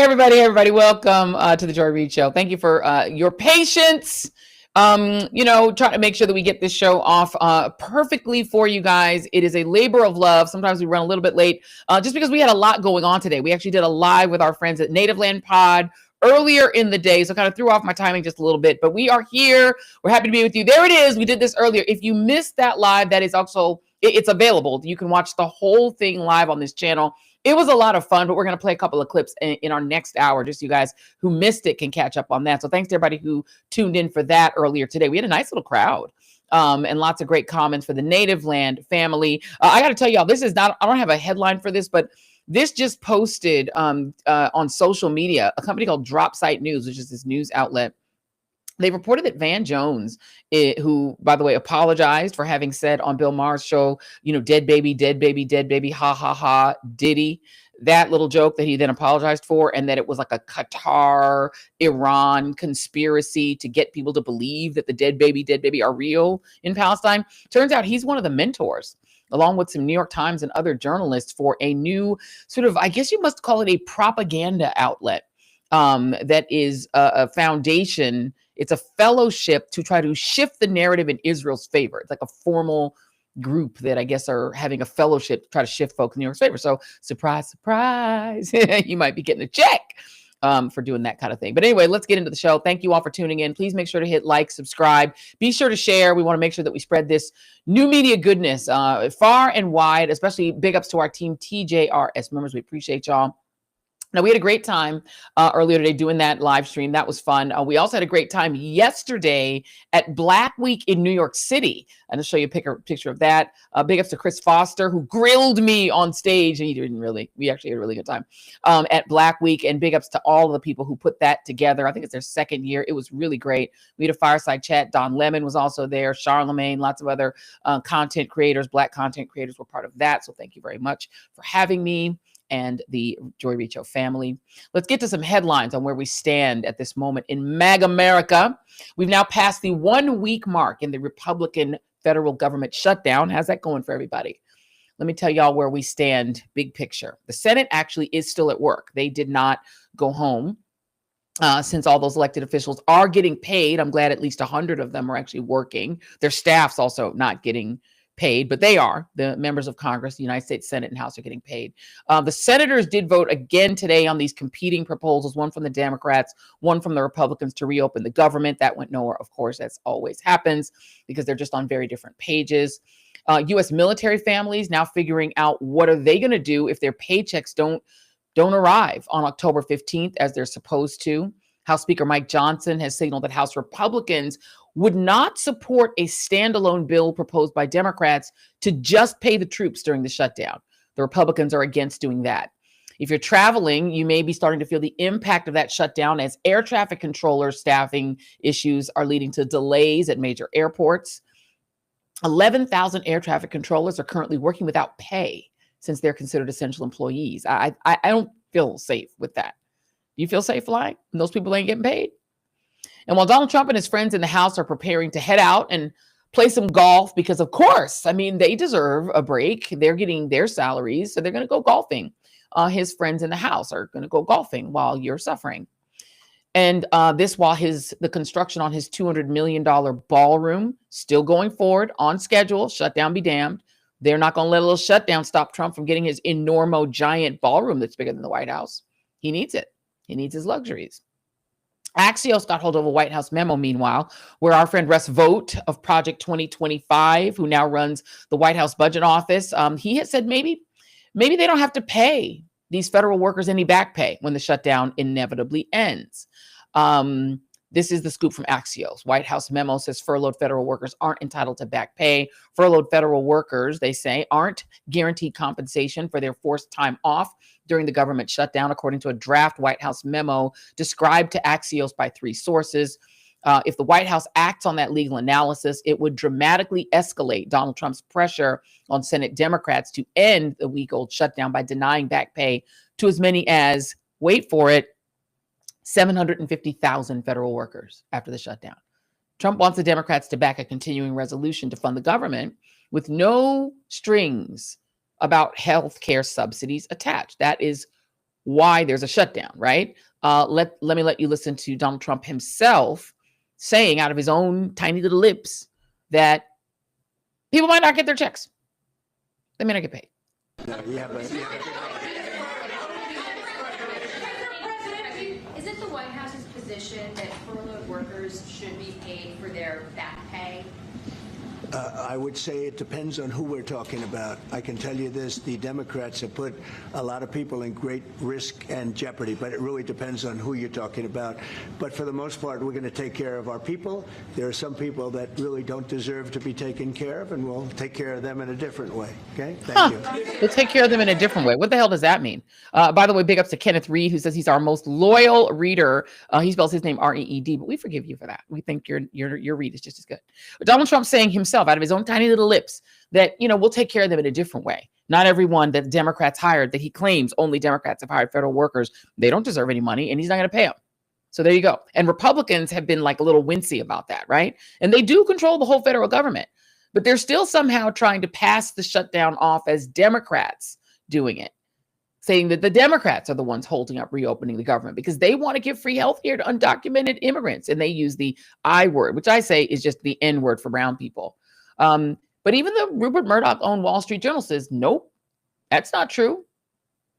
Everybody. Welcome to the Joy Reid Show. Thank you for your patience. Trying to make sure that we get this show off perfectly for you guys. It is a labor of love. Sometimes we run a little bit late just because we had a lot going on today. We actually did a live with our friends at Native Land Pod earlier in the day, so kind of threw off my timing just a little bit. But we are here. We're happy to be with you. There it is. We did this earlier. If you missed that live, that is also, it's available. You can watch the whole thing live on this channel. It was a lot of fun, but we're going to play a couple of clips in our next hour. Just so you guys who missed it can catch up on that. So thanks to everybody who tuned in for that earlier today. We had a nice little crowd and lots of great comments for the Native Land family. I got to tell y'all, this is not, I don't have a headline for this, but this just posted on social media, a company called Drop Site News, which is this news outlet. They reported that Van Jones, who, by the way, apologized for having said on Bill Maher's show, dead baby, ha, ha, ha, Diddy, that little joke that he then apologized for, and that it was like a Qatar, Iran conspiracy to get people to believe that the dead baby are real in Palestine. Turns out he's one of the mentors, along with some New York Times and other journalists, for a new sort of, I guess you must call it a propaganda outlet that is a foundation. It's a fellowship to try to shift the narrative in Israel's favor. It's like a formal group that I guess are having a fellowship to try to shift folks in New York's favor. So surprise, surprise, you might be getting a check for doing that kind of thing. But anyway, let's get into the show. Thank you all for tuning in. Please make sure to hit like, subscribe. Be sure to share. We want to make sure that we spread this new media goodness far and wide, especially big ups to our team TJRS members. We appreciate y'all. Now, we had a great time earlier today doing that live stream. That was fun. We also had a great time yesterday at Black Week in New York City. And I'll show you a picture of that. Big ups to Chris Foster, who grilled me on stage. And he didn't really. We actually had a really good time at Black Week. And big ups to all of the people who put that together. I think it's their second year. It was really great. We had a fireside chat. Don Lemon was also there. Charlemagne, lots of other content creators, Black content creators were part of that. So thank you very much for having me and the Joy Reid Show family. Let's get to some headlines on where we stand at this moment in MAG America. We've now passed the 1 week mark in the Republican federal government shutdown. How's that going for everybody? Let me tell y'all where we stand, big picture. The Senate actually is still at work. They did not go home since all those elected officials are getting paid. I'm glad at least 100 of them are actually working. Their staff's also not getting paid, but they are. The members of Congress, the United States Senate and House are getting paid. The senators did vote again today on these competing proposals, one from the Democrats, one from the Republicans, to reopen the government. That went nowhere, of course, as always happens, because they're just on very different pages. U.S. military families now figuring out what are they going to do if their paychecks don't arrive on October 15th as they're supposed to. House Speaker Mike Johnson has signaled that House Republicans would not support a standalone bill proposed by Democrats to just pay the troops during the shutdown. The Republicans are against doing that. If you're traveling, you may be starting to feel the impact of that shutdown as air traffic controllers staffing issues are leading to delays at major airports. 11,000 air traffic controllers are currently working without pay since they're considered essential employees. I don't feel safe with that. Do you feel safe flying when those people ain't getting paid? And while Donald Trump and his friends in the House are preparing to head out and play some golf, because of course, I mean, they deserve a break. They're getting their salaries, so they're going to go golfing. His friends in the House are going to go golfing while you're suffering. And this while the construction on his $200 million ballroom still going forward on schedule. Shutdown be damned. They're not going to let a little shutdown stop Trump from getting his enormo giant ballroom that's bigger than the White House. He needs it. He needs his luxuries. Axios got hold of a White House memo, meanwhile, where our friend Russ Vought of Project 2025, who now runs the White House Budget Office, he had said maybe they don't have to pay these federal workers any back pay when the shutdown inevitably ends. This is the scoop from Axios. White House memo says furloughed federal workers aren't entitled to back pay. Furloughed federal workers, they say, aren't guaranteed compensation for their forced time off during the government shutdown, according to a draft White House memo described to Axios by three sources. If the White House acts on that legal analysis, it would dramatically escalate Donald Trump's pressure on Senate Democrats to end the week-old shutdown by denying back pay to as many as, wait for it, 750,000 federal workers after the shutdown. Trump wants the Democrats to back a continuing resolution to fund the government with no strings about health care subsidies attached. That is why there's a shutdown, right? Let me let you listen to Donald Trump himself saying out of his own tiny little lips that people might not get their checks. They may not get paid. Is it the White House's position that furloughed workers should be paid for their back pay? I would say it depends on who we're talking about. I can tell you this, the Democrats have put a lot of people in great risk and jeopardy, but it really depends on who you're talking about. But for the most part, we're going to take care of our people. There are some people that really don't deserve to be taken care of, and we'll take care of them in a different way. Okay? Thank you. We'll take care of them in a different way. What the hell does that mean? By the way, big ups to Kenneth Reid, who says he's our most loyal reader. He spells his name R-E-E-D, but we forgive you for that. We think your read is just as good. But Donald Trump saying himself out of his own tiny little lips that, we'll take care of them in a different way. Not everyone that Democrats hired, that he claims only Democrats have hired federal workers, they don't deserve any money and he's not going to pay them. So there you go. And Republicans have been like a little wincy about that, right? And they do control the whole federal government, but they're still somehow trying to pass the shutdown off as Democrats doing it, saying that the Democrats are the ones holding up reopening the government because they want to give free health care to undocumented immigrants. And they use the I word, which I say is just the N word for brown people. But even the Rupert Murdoch-owned Wall Street Journal says, nope, that's not true.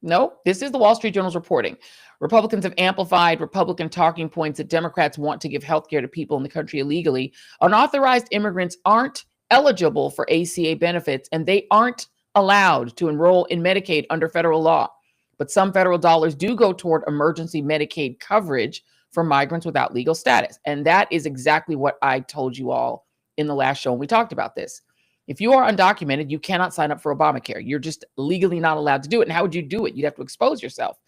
Nope, this is the Wall Street Journal's reporting. Republicans have amplified Republican talking points that Democrats want to give health care to people in the country illegally. Unauthorized immigrants aren't eligible for ACA benefits, and they aren't allowed to enroll in Medicaid under federal law. But some federal dollars do go toward emergency Medicaid coverage for migrants without legal status. And that is exactly what I told you all in the last show when we talked about this. If you are undocumented, you cannot sign up for Obamacare. You're just legally not allowed to do it. And how would you do it? You'd have to expose yourself.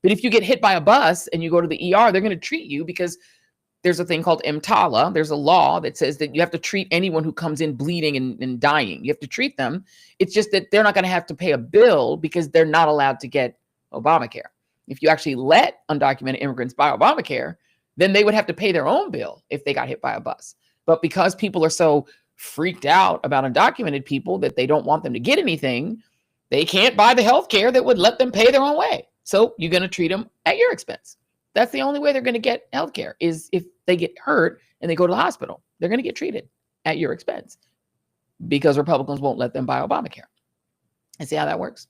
But if you get hit by a bus and you go to the ER, they're going to treat you because there's a thing called EMTALA. There's a law that says that you have to treat anyone who comes in bleeding and dying. You have to treat them. It's just that they're not going to have to pay a bill because they're not allowed to get Obamacare. If you actually let undocumented immigrants buy Obamacare, then they would have to pay their own bill if they got hit by a bus. But because people are so freaked out about undocumented people that they don't want them to get anything, they can't buy the health care that would let them pay their own way. So you're going to treat them at your expense. That's the only way they're going to get health care is if they get hurt and they go to the hospital. They're going to get treated at your expense because Republicans won't let them buy Obamacare. And see how that works?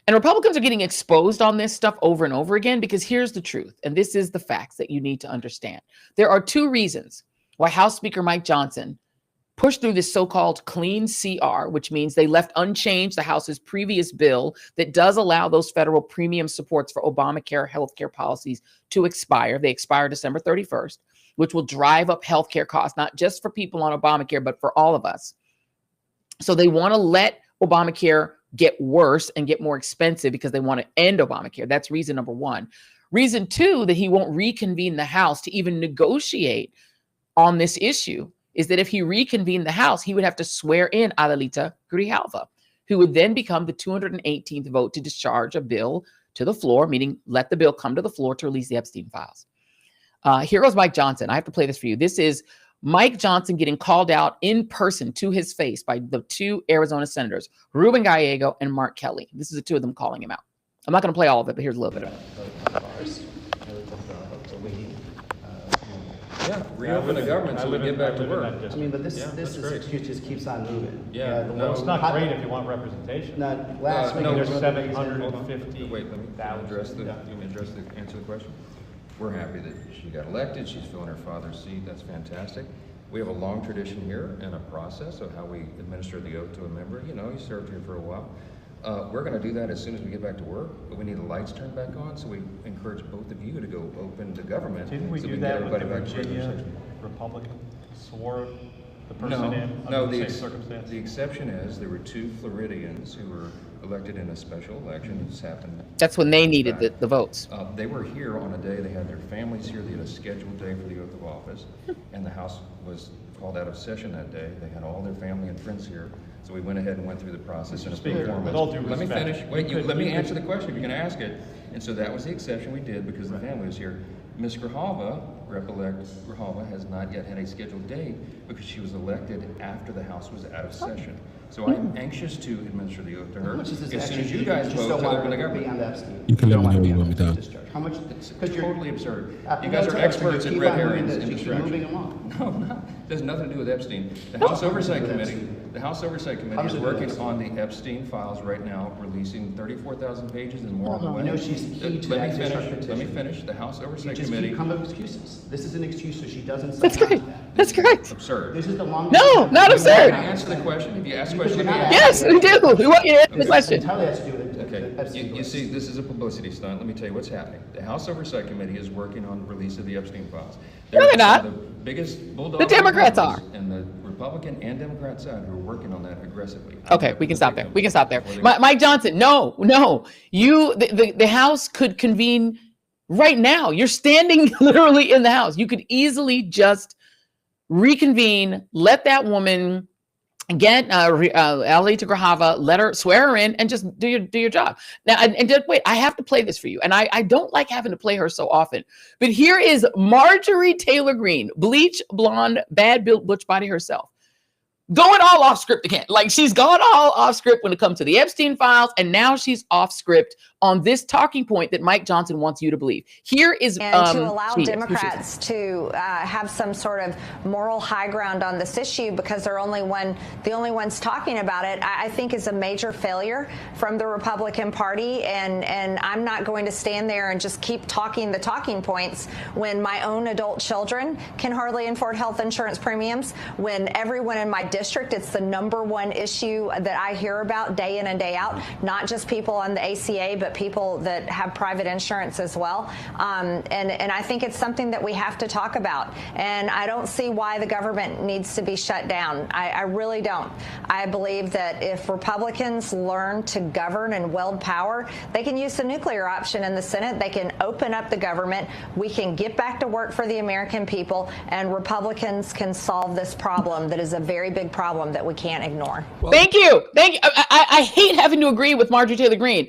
And Republicans are getting exposed on this stuff over and over again because here's the truth. And this is the facts that you need to understand. There are two reasons why House Speaker Mike Johnson pushed through this so-called clean CR, which means they left unchanged the House's previous bill that does allow those federal premium supports for Obamacare healthcare policies to expire. They expire December 31st, which will drive up healthcare costs, not just for people on Obamacare, but for all of us. So they want to let Obamacare get worse and get more expensive because they want to end Obamacare. That's reason number one. Reason two, that he won't reconvene the House to even negotiate on this issue is that if he reconvened the House, he would have to swear in Adelita Grijalva, who would then become the 218th vote to discharge a bill to the floor, meaning let the bill come to the floor to release the Epstein files. Here goes Mike Johnson. I have to play this for you. This is Mike Johnson getting called out in person to his face by the two Arizona senators, Ruben Gallego and Mark Kelly. This is the two of them calling him out. I'm not going to play all of it, but here's a little bit of it. Yeah, reopen the government so we get back to work. I mean, but this excuse just keeps on moving. Yeah, the no, worst It's not great if you want representation. Not last week. no, There's no, 750. Wait, let me answer the question. We're happy that she got elected. She's filling her father's seat. That's fantastic. We have a long tradition here and a process of how we administer the oath to a member. You know, you served here for a while. We're going to do that as soon as we get back to work, but we need the lights turned back on, so we encourage both of you to go open the government. Didn't we so do can that get with the everybody back to Virginia session. Republican swore the person in No, under the same circumstance? the exception is there were two Floridians who were elected in a special election. This happened. That's when they needed the votes. They were here on a day, they had their families here, they had a scheduled day for the oath of office, and the House was called out of session that day. They had all their family and friends here, so we went ahead and went through the process. Mr. Speaker, with all due Let me respect, finish. Wait, let me answer the question if you're going to ask it. And so that was the exception we did because the family was here. Ms. Grijalva Rep-elect Graciela has not yet had a scheduled date because she was elected after the House was out of session. So I'm anxious to administer the oath to her How much is this as soon extra? as you guys just vote don't to want open the her to be government. on the Epstein. You can let me know want when to you want me done. discharge. How much? It's Because you're totally absurd. You no, guys it's are okay, experts so at keep red on moving herrings this, and just keep distraction. moving along. No, I'm not. There's nothing to do with Epstein. The House Oversight Committee, is working on the Epstein files right now, releasing 34,000 pages and more on the way. You know she's key to Let that me discharge finish. petition. Let me finish. The House You Oversight just Committee. keep coming up with excuses. This is an excuse so she doesn't sign That's on to correct. that. That's correct. Absurd. This is the longest. No, not You absurd. want to answer the question? If you ask the question, You're let me not answer. Yes, we do. We want you to answer the This question. entirely has to do with Okay, Epstein. you see, this is a publicity stunt. Let me tell you what's happening. The House Oversight Committee is working on the release of the Epstein files. No, they're not. The biggest bulldog. The Democrats are. And the Republican and Democrat side who are working on that aggressively. Okay, we can stop there. We can stop there. Mike Johnson, no. The House could convene right now. You're standing literally in the House. You could easily just reconvene, let that woman get Ali to Grahava, let her swear her in, and just do your job. Now, and just wait, I have to play this for you. And I don't like having to play her so often. But here is Marjorie Taylor Greene, bleach, blonde, bad built butch body herself, going all off script again. Like, she's gone all off script when it comes to the Epstein files, and now she's off script on this talking point that Mike Johnson wants you to believe. Here is and to allow Democrats to have some sort of moral high ground on this issue because they're the only ones talking about it, I think is a major failure from the Republican Party. And I'm not going to stand there and just keep talking the talking points when my own adult children can hardly afford health insurance premiums, when everyone in my district, it's the #1 issue that I hear about day in and day out, not just people on the ACA, but people that have private insurance as well. And I think it's something that we have to talk about. And I don't see why the government needs to be shut down. I really don't. I believe that if Republicans learn to govern and wield power, they can use the nuclear option in the Senate. They can open up the government. We can get back to work for the American people, and Republicans can solve this problem that is a very big problem that we can't ignore. Well, thank you. I hate having to agree with Marjorie Taylor Greene.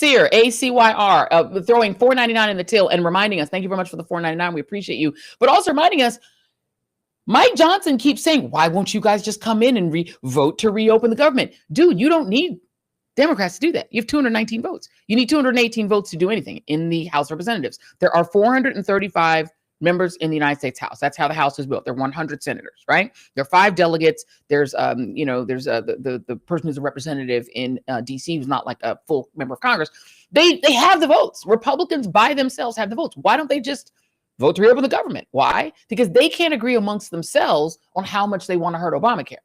ACYR, throwing $4.99 in the till and reminding us, thank you very much for the $4.99. We appreciate you. But also reminding us, Mike Johnson keeps saying, why won't you guys just come in and vote to reopen the government? Dude, you don't need Democrats to do that. You have 219 votes. You need 218 votes to do anything in the House of Representatives. There are 435 members in the United States House. That's how the House was built. There are 100 senators, right? There are 5 delegates. There's, the person who's a representative in DC who's not like a full member of Congress. They have the votes. Republicans by themselves have the votes. Why don't they just vote to reopen the government? Why? Because they can't agree amongst themselves on how much they want to hurt Obamacare.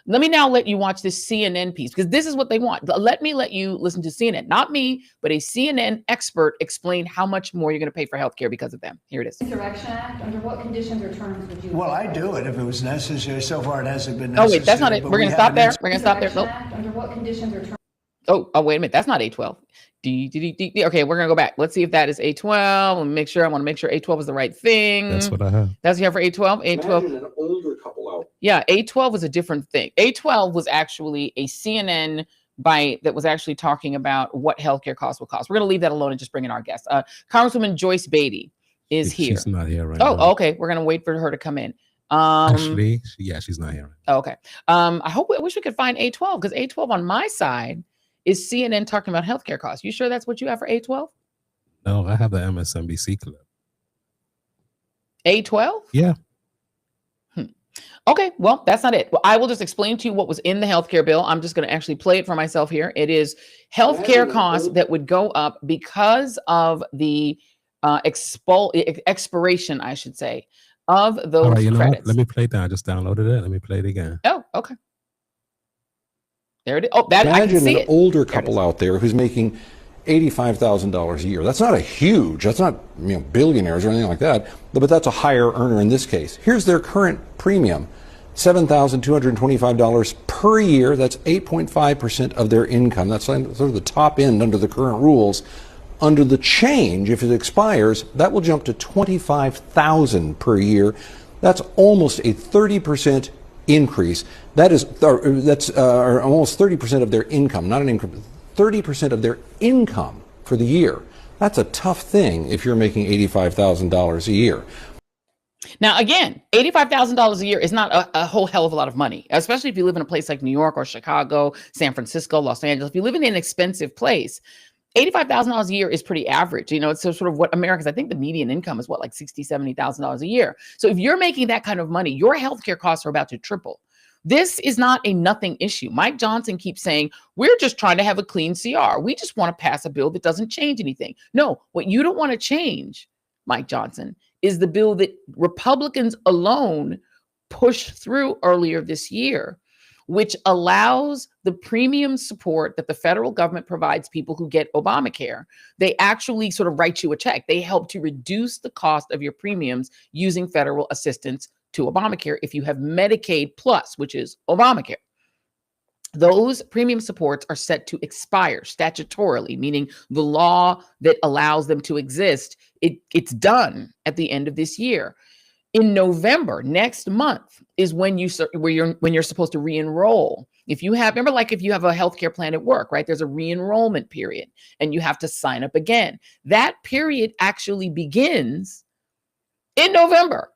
Let me now let you watch this CNN piece, because this is what they want. Let you listen to CNN, not me, but a CNN expert explain how much more you're going to pay for healthcare because of them. Here it is. Insurrection Act, under what conditions or terms would you? Well, I'd do it if it was necessary. So far, it hasn't been necessary. Oh, wait, that's not it. We're going to stop there. We're going to stop there. Nope. Under what conditions or terms? Oh, wait a minute. That's not A12. Okay, we're going to go back. Let's see if that is A12. Let me make sure. I want to make sure A12 is the right thing. That's what I have. That's what you have for A12? A12. Imagine an older couple out. Yeah, A12 was a different thing. A12 was actually a CNN bite that was actually talking about what healthcare costs will cost. We're going to leave that alone and just bring in our guest. Congresswoman Joyce Beatty is here. She's not here right now. Oh, okay. We're going to wait for her to come in. Actually, she's not here. Okay. I wish we could find A12, because A12 on my side is CNN talking about healthcare costs. You sure that's what you have for A12? No, I have the MSNBC clip. A12? Yeah. Okay, well, that's not it. Well, I will just explain to you what was in the healthcare bill. I'm just going to actually play it for myself here. It is healthcare costs that would go up because of the expiration, I should say, of those All right, you know credits. what? Let me play that. I just downloaded it. Let me play it again. Oh, okay. There it is. Oh, that I can Imagine see an it. older couple out there who's making $85,000 a year. That's not billionaires or anything like that, but that's a higher earner in this case. Here's their current premium, $7,225 per year. That's 8.5% of their income. That's sort of the top end under the current rules. Under the change, if it expires, that will jump to $25,000 per year. That's almost a 30% increase. That's almost 30% of their income, not an income, 30% of their income for the year. That's a tough thing if you're making $85,000 a year. Now, again, $85,000 a year is not a whole hell of a lot of money, especially if you live in a place like New York or Chicago, San Francisco, Los Angeles. If you live in an expensive place, $85,000 a year is pretty average. You know, it's sort of what Americans, I think the median income is what, like $60,000, $70,000 a year. So if you're making that kind of money, your healthcare costs are about to triple. This is not a nothing issue. Mike Johnson keeps saying, we're just trying to have a clean CR. We just want to pass a bill that doesn't change anything. No, what you don't want to change, Mike Johnson, is the bill that Republicans alone pushed through earlier this year, which allows the premium support that the federal government provides people who get Obamacare. They actually sort of write you a check. They help to reduce the cost of your premiums using federal assistance to Obamacare if you have Medicaid Plus, which is Obamacare. Those premium supports are set to expire statutorily, meaning the law that allows them to exist, it's done at the end of this year. In November, next month, is when you're supposed to re-enroll. If you have, remember, like if you have a healthcare plan at work, right? There's a re-enrollment period and you have to sign up again. That period actually begins in November.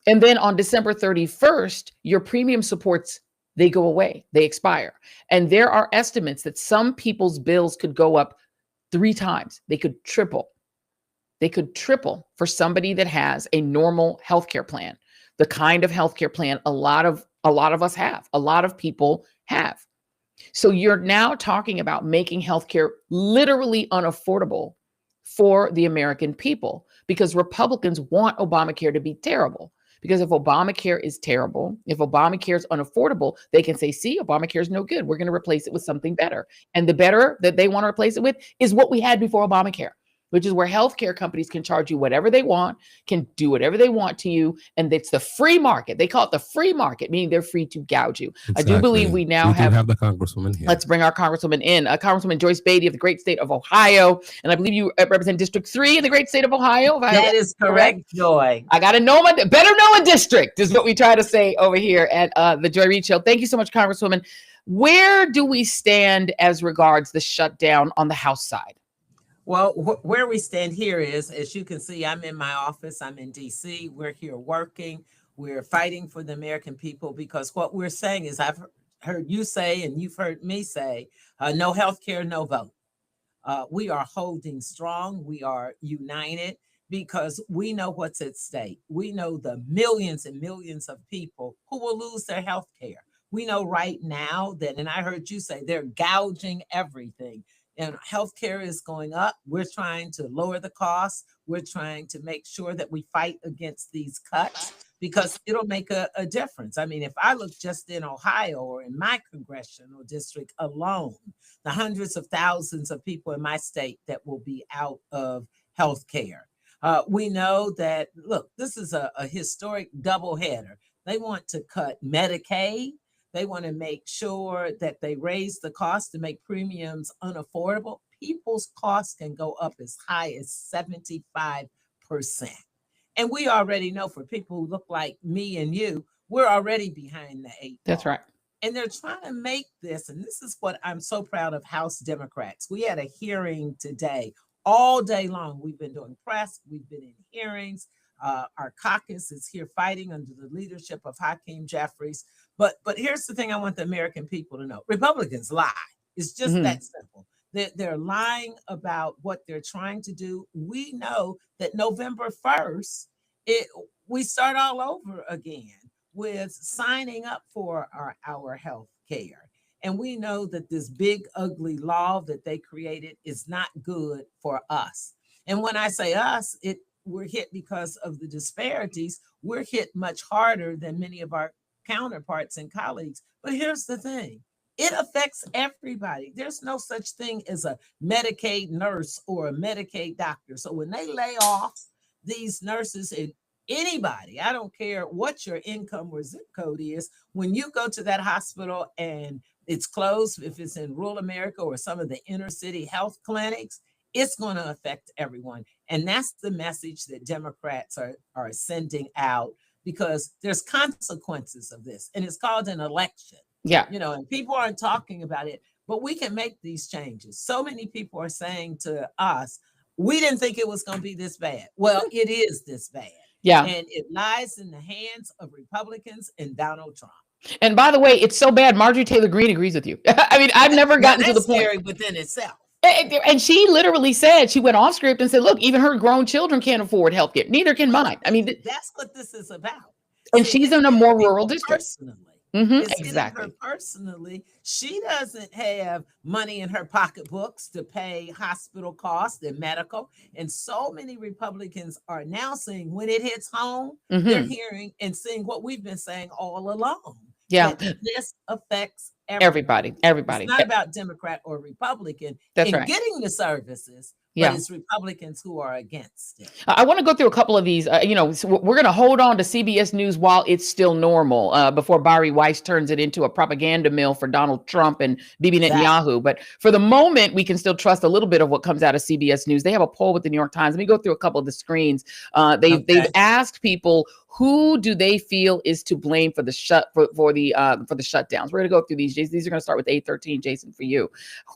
And then on December 31st, your premium supports, they go away, they expire. And there are estimates that some people's bills could go up 3 times. They could triple. They could triple for somebody that has a normal healthcare plan, the kind of healthcare plan a lot of us have, a lot of people have. So you're now talking about making healthcare literally unaffordable for the American people because Republicans want Obamacare to be terrible. Because if Obamacare is terrible, if Obamacare is unaffordable, they can say, see, Obamacare is no good. We're going to replace it with something better. And the better that they want to replace it with is what we had before Obamacare, which is where healthcare companies can charge you whatever they want, can do whatever they want to you. And it's the free market. They call it the free market, meaning they're free to gouge you. Exactly. I do believe we now have the Congresswoman here. Let's bring our Congresswoman in. Congresswoman Joyce Beatty of the great state of Ohio. And I believe you represent District 3 in the great state of Ohio. That is correct, Joy. I got to know better know a district is what we try to say over here at the Joy Reid Show. Thank you so much, Congresswoman. Where do we stand as regards the shutdown on the House side? Well, where we stand here is, as you can see, I'm in my office. I'm in D.C. We're here working. We're fighting for the American people because what we're saying is I've heard you say and you've heard me say, no health care, no vote. We are holding strong. We are united because we know what's at stake. We know the millions and millions of people who will lose their health care. We know right now that, and I heard you say, they're gouging everything. And healthcare is going up. We're trying to lower the costs. We're trying to make sure that we fight against these cuts because it'll make a difference. I mean, if I look just in Ohio or in my congressional district alone, the hundreds of thousands of people in my state that will be out of healthcare. We know that, look, this is a historic doubleheader. They want to cut Medicaid. They want to make sure that they raise the cost to make premiums unaffordable. People's costs can go up as high as 75%. And we already know for people who look like me and you, we're already behind the 8 ball. That's right. And they're trying to make this, and this is what I'm so proud of House Democrats. We had a hearing today. All day long, we've been doing press. We've been in hearings. Our caucus is here fighting under the leadership of Hakeem Jeffries. But here's the thing I want the American people to know. Republicans lie. It's just that simple. They're lying about what they're trying to do. We know that November 1st, we start all over again with signing up for our health care. And we know that this big, ugly law that they created is not good for us. And when I say us, we're hit because of the disparities. We're hit much harder than many of our counterparts and colleagues. But here's the thing. It affects everybody. There's no such thing as a Medicaid nurse or a Medicaid doctor. So when they lay off these nurses and anybody, I don't care what your income or zip code is, when you go to that hospital and it's closed, if it's in rural America or some of the inner city health clinics, it's going to affect everyone. And that's the message that Democrats are sending out because there's consequences of this. And it's called an election. Yeah. You know, and people aren't talking about it, but we can make these changes. So many people are saying to us, we didn't think it was going to be this bad. Well, it is this bad. Yeah. And it lies in the hands of Republicans and Donald Trump. And by the way, it's so bad. Marjorie Taylor Greene agrees with you. I mean, I've never gotten to the point. Scary within itself. And she literally said, she went off script and said, look, even her grown children can't afford health care. Neither can mine. I mean, that's what this is about. And she's in a more rural district. Personally. Exactly. Her personally, she doesn't have money in her pocketbooks to pay hospital costs and medical. And so many Republicans are now saying when it hits home, they're hearing and seeing what we've been saying all along. Yeah. This affects everybody. It's not about Democrat or Republican That's in right. getting the services. Yeah. But it's Republicans who are against it. I want to go through a couple of these. So we're going to hold on to CBS News while it's still normal before Bari Weiss turns it into a propaganda mill for Donald Trump and Bibi Netanyahu. But for the moment, we can still trust a little bit of what comes out of CBS News. They have a poll with the New York Times. Let me go through a couple of the screens. They've asked people, who do they feel is to blame for the shutdowns? We're going to go through these. These are going to start with 813, Jason, for you.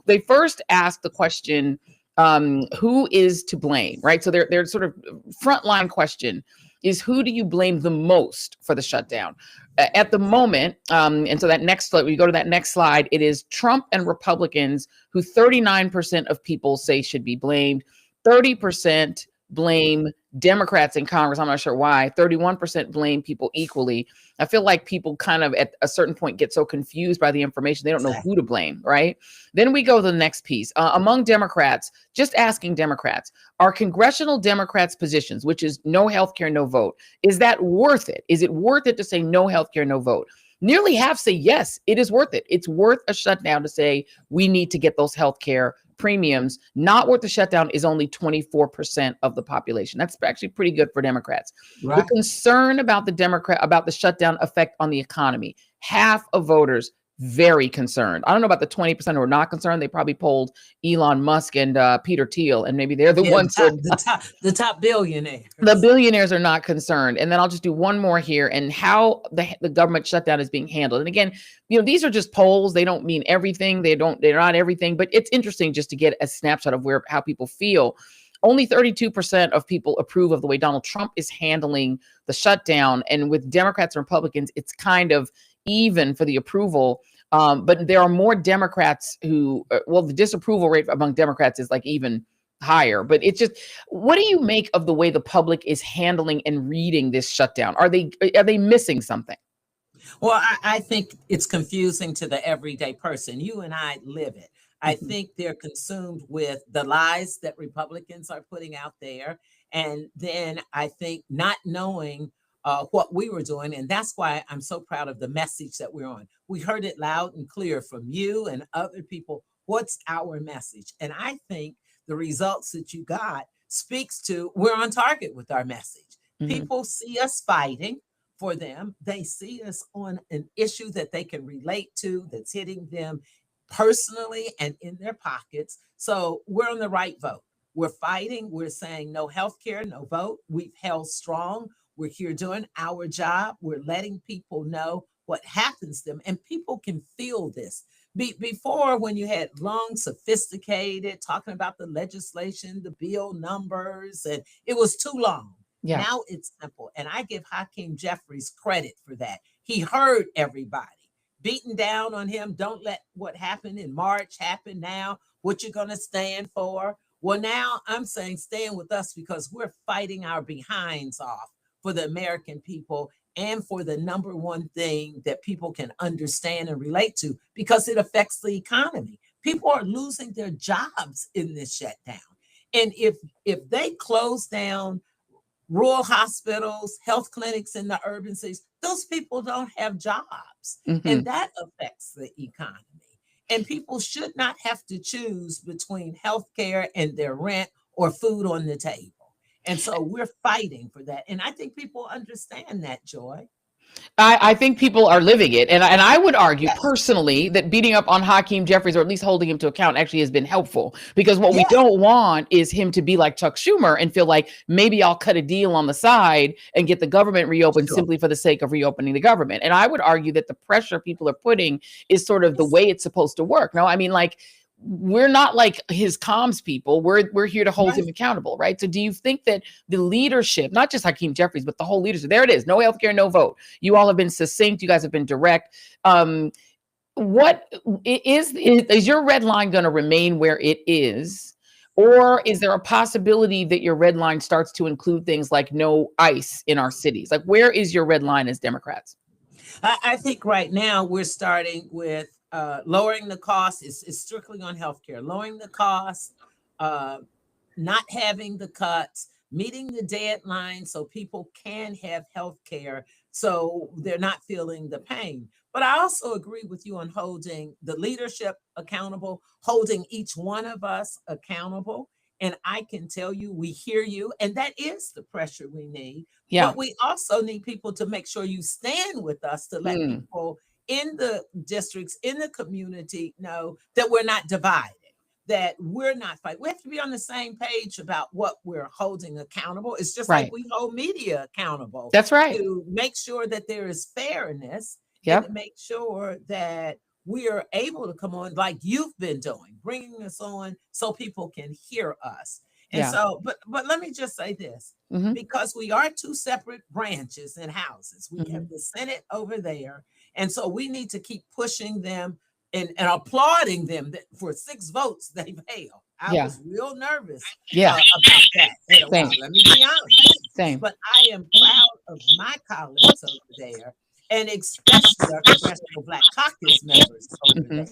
They first asked the question, who is to blame, right? So their sort of frontline question is, who do you blame the most for the shutdown? At the moment, and so that next slide, we go to that next slide, it is Trump and Republicans who 39% of people say should be blamed, 30% blame Democrats in Congress. I'm not sure why. 31% blame people equally. I feel like people kind of at a certain point get so confused by the information, they don't know who to blame, right? Then we go to the next piece. Among Democrats, just asking Democrats, are congressional Democrats' positions, which is no healthcare, no vote, is that worth it? Is it worth it to say no healthcare, no vote? Nearly half say yes, it is worth it. It's worth a shutdown to say we need to get those healthcare premiums. Not worth the shutdown is only 24% of the population. That's actually pretty good for Democrats. Right. The concern about the shutdown effect on the economy, half of voters very concerned. I don't know about the 20% who are not concerned. They probably polled Elon Musk and Peter Thiel, and maybe they're the ones the top billionaires. The billionaires are not concerned. And then I'll just do one more here, and how the government shutdown is being handled. And again, these are just polls. They don't mean everything. They're not everything, but it's interesting just to get a snapshot of how people feel. Only 32% of people approve of the way Donald Trump is handling the shutdown. And with Democrats and Republicans, it's kind of even for the approval. But there are more Democrats who, the disapproval rate among Democrats is like even higher. But it's just, what do you make of the way the public is handling and reading this shutdown? Are they missing something? Well, I think it's confusing to the everyday person. You and I live it. I think they're consumed with the lies that Republicans are putting out there. And then I think not knowing what we were doing. And that's why I'm so proud of the message that we're on. We heard it loud and clear from you and other people. What's our message? And I think the results that you got speaks to we're on target with our message. People see us fighting for them. They see us on an issue that they can relate to, that's hitting them personally and in their pockets. So we're on the right vote. We're fighting. We're saying no health care, no vote. We've held strong. We're here doing our job. We're letting people know what happens to them. And people can feel this. Before, when you had long, sophisticated, talking about the legislation, the bill numbers, and it was too long. Yeah. Now it's simple. And I give Hakeem Jeffries credit for that. He heard everybody. Beating down on him. Don't let what happened in March happen now. What you're going to stand for. Well, now I'm saying stand with us because we're fighting our behinds off for the American people and for the number one thing that people can understand and relate to because it affects the economy. People are losing their jobs in this shutdown. And if they close down rural hospitals, health clinics in the urban cities, those people don't have jobs. And that affects the economy. And people should not have to choose between health care and their rent or food on the table. And so we're fighting for that. And I think people understand that, Joy. I think people are living it. And I would argue personally that beating up on Hakeem Jeffries, or at least holding him to account, actually has been helpful. Because what we don't want is him to be like Chuck Schumer and feel like maybe I'll cut a deal on the side and get the government reopened simply for the sake of reopening the government. And I would argue that the pressure people are putting is sort of the way it's supposed to work. No, I mean, like, we're not like his comms people. We're here to hold him accountable, right? So do you think that the leadership, not just Hakeem Jeffries, but the whole leadership, there it is, no healthcare, no vote. You all have been succinct. You guys have been direct. What is your red line going to remain where it is? Or is there a possibility that your red line starts to include things like no ICE in our cities? Like, where is your red line as Democrats? I think right now we're starting with lowering the cost. Is strictly on healthcare, lowering the cost, not having the cuts, meeting the deadline so people can have healthcare so they're not feeling the pain. But I also agree with you on holding the leadership accountable, holding each one of us accountable. And I can tell you, we hear you, and that is the pressure we need. Yeah. But we also need people to make sure you stand with us to let people in the districts, in the community know that we're not divided, that we're not fighting. We have to be on the same page about what we're holding accountable. It's just like we hold media accountable. That's right. To make sure that there is fairness. Yep. And to make sure that we are able to come on like you've been doing, bringing us on so people can hear us. And so, but let me just say this, because we are two separate branches and houses. We have the Senate over there. And so we need to keep pushing them and applauding them for 6 votes they failed. I was real nervous about that. Let me be honest. But I am proud of my colleagues over there, and especially our Congressional Black Caucus members over there,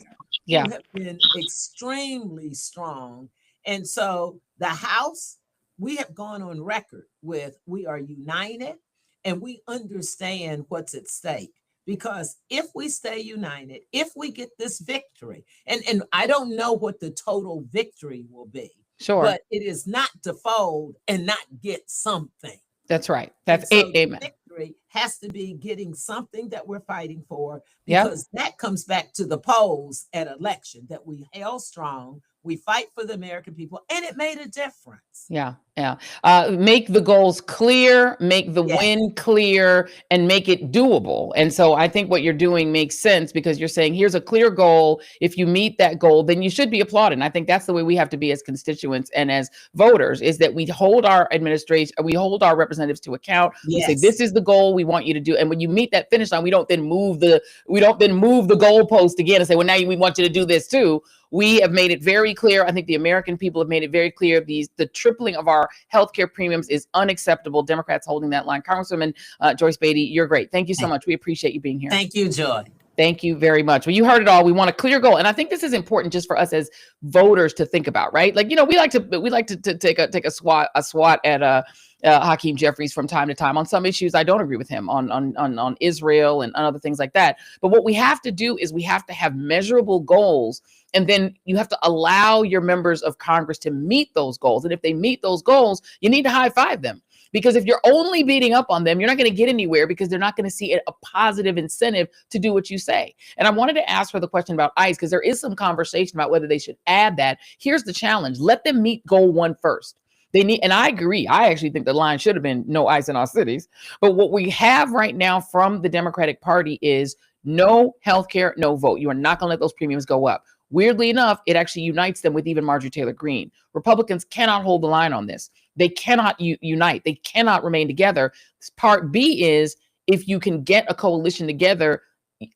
who have been extremely strong. And so the House, we have gone on record with we are united and we understand what's at stake. Because if we stay united, if we get this victory, and I don't know what the total victory will be, but it is not to fold and not get something. That's right. That's amen. Victory has to be getting something that we're fighting for, because that comes back to the polls at election, that we held strong, we fight for the American people, and it made a difference. Make the goals clear, make the win clear, and make it doable. And so I think what you're doing makes sense, because you're saying here's a clear goal. If you meet that goal, then you should be applauded. And I think that's the way we have to be as constituents and as voters, is that we hold our administration, we hold our representatives to account. We say, this is the goal we want you to do. And when you meet that finish line, we don't then move the goalpost again and say, well, now we want you to do this too. We have made it very clear. I think the American people have made it very clear. The tripling of our healthcare premiums is unacceptable. Democrats holding that line. Congresswoman Joyce Beatty, you're great. Thank you so much. We appreciate you being here. Thank you, Joy. Thank you very much. Well, you heard it all. We want a clear goal. And I think this is important just for us as voters to think about, right? Like, we like to take a swat at Hakeem Jeffries from time to time on some issues. I don't agree with him on Israel and other things like that. But what we have to do is we have to have measurable goals. And then you have to allow your members of Congress to meet those goals. And if they meet those goals, you need to high five them. Because if you're only beating up on them, you're not going to get anywhere, because they're not going to see a positive incentive to do what you say. And I wanted to ask her the question about ICE, because there is some conversation about whether they should add that. Here's the challenge. Let them meet goal 1 first. They need, and I agree. I actually think the line should have been no ICE in our cities. But what we have right now from the Democratic Party is no healthcare, no vote. You are not going to let those premiums go up. Weirdly enough, it actually unites them with even Marjorie Taylor Greene. Republicans cannot hold the line on this. They cannot unite. They cannot remain together. Part B is, if you can get a coalition together,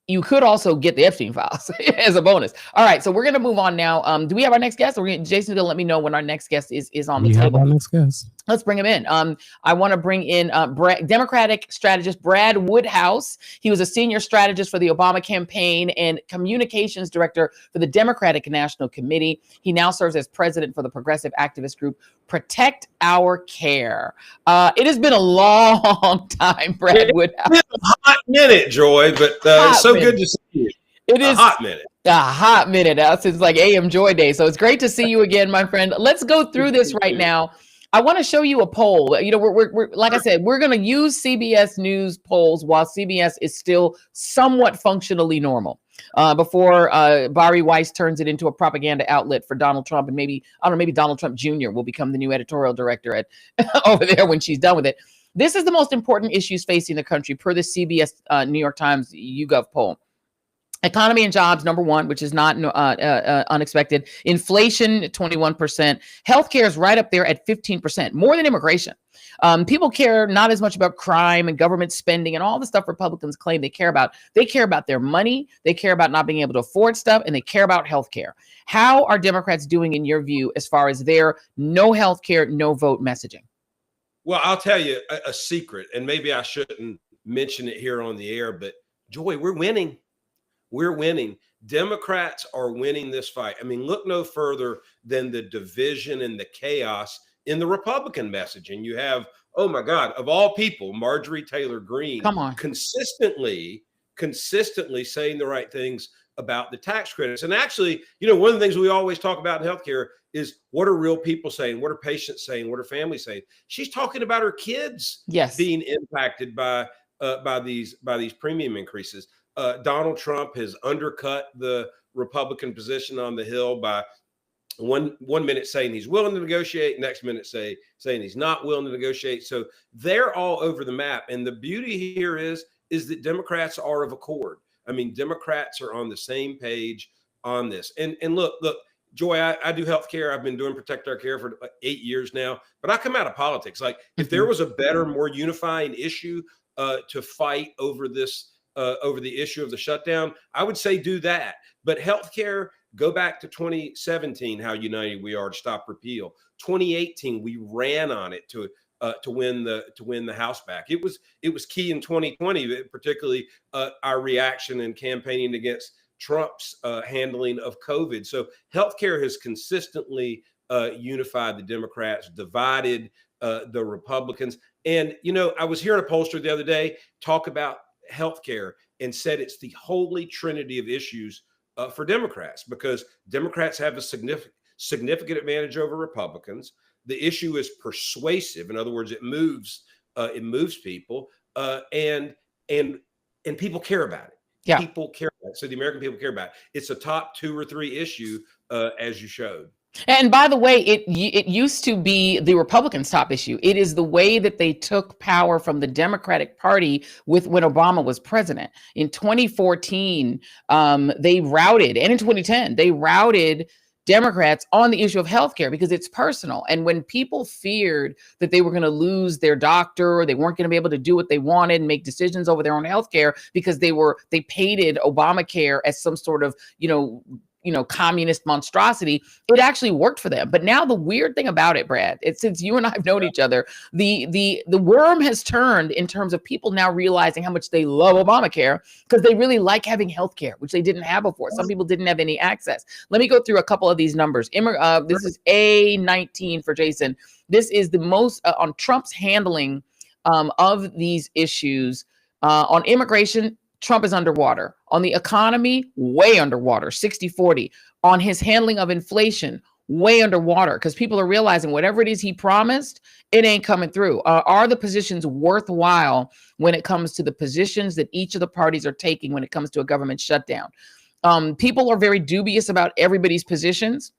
you could also get the Epstein files as a bonus. All right, so we're going to move on now. Do we have our next guest? Jason's going to let me know when our next guest is on the table. We have our next guest. Let's bring him in. I want to bring in Democratic strategist Brad Woodhouse. He was a senior strategist for the Obama campaign and communications director for the Democratic National Committee. He now serves as president for the progressive activist group Protect Our Care. It has been a long time, Brad Woodhouse. It's been a hot minute, Joy, but it's so good to see you. It is a hot minute. A hot minute since like AM Joy Day. So it's great to see you again, my friend. Let's go through this right now. I want to show you a poll. You know, we're like I said, we're going to use CBS News polls while CBS is still somewhat functionally normal. Before Bari Weiss turns it into a propaganda outlet for Donald Trump, and maybe Donald Trump Jr. will become the new editorial director at over there when she's done with it. This is the most important issues facing the country per the CBS New York Times YouGov poll. Economy and jobs, number one, which is not unexpected. Inflation, 21%. Healthcare is right up there at 15%, more than immigration. People care not as much about crime and government spending and all the stuff Republicans claim they care about. They care about their money. They care about not being able to afford stuff, and they care about healthcare. How are Democrats doing, in your view, as far as their no healthcare, no vote messaging? Well, I'll tell you a secret, and maybe I shouldn't mention it here on the air, but Joy, we're winning. We're winning. Democrats are winning this fight. I mean, look no further than the division and the chaos in the Republican messaging. You have, oh my God, of all people, Marjorie Taylor Greene, consistently saying the right things about the tax credits. And actually, you know, one of the things we always talk about in healthcare is what are real people saying? What are patients saying? What are families saying? She's talking about her kids being impacted by these premium increases. Donald Trump has undercut the Republican position on the Hill by one minute saying he's willing to negotiate, next minute saying he's not willing to negotiate. So they're all over the map. And the beauty here is that Democrats are of accord. I mean, Democrats are on the same page on this. And look, Joy, I do healthcare. I've been doing Protect Our Care for 8 years now, but I come out of politics. Like, if there was a better, more unifying issue to fight over this, over the issue of the shutdown, I would say do that. But healthcare, go back to 2017, how united we are to stop repeal. 2018, we ran on it to win the House back. It was key in 2020, particularly our reaction and campaigning against Trump's handling of COVID. So healthcare has consistently unified the Democrats, divided the Republicans. And, you know, I was hearing a pollster the other day talk about healthcare and said it's the holy trinity of issues for Democrats, because Democrats have a significant advantage over Republicans. The issue is persuasive. In other words, it moves people, and people care about it. Yeah. People care about it. So the American people care about it. It's a top 2 or 3 issue, as you showed. And by the way, it used to be the Republicans' top issue. It is the way that they took power from the Democratic Party when Obama was president. In 2014, they routed, and in 2010, they routed Democrats on the issue of healthcare because it's personal. And when people feared that they were going to lose their doctor, or they weren't going to be able to do what they wanted and make decisions over their own healthcare because they painted Obamacare as some sort of, communist monstrosity, it actually worked for them. But now the weird thing about it, Brad, since you and I have known each other, the worm has turned in terms of people now realizing how much they love Obamacare because they really like having healthcare, which they didn't have before. Some people didn't have any access. Let me go through a couple of these numbers. This is A19 for Jason. This is the most on Trump's handling of these issues. On immigration, Trump is underwater. On the economy, way underwater, 60-40. On his handling of inflation, way underwater, because people are realizing whatever it is he promised, it ain't coming through. Are the positions worthwhile when it comes to the positions that each of the parties are taking when it comes to a government shutdown? People are very dubious about everybody's positions.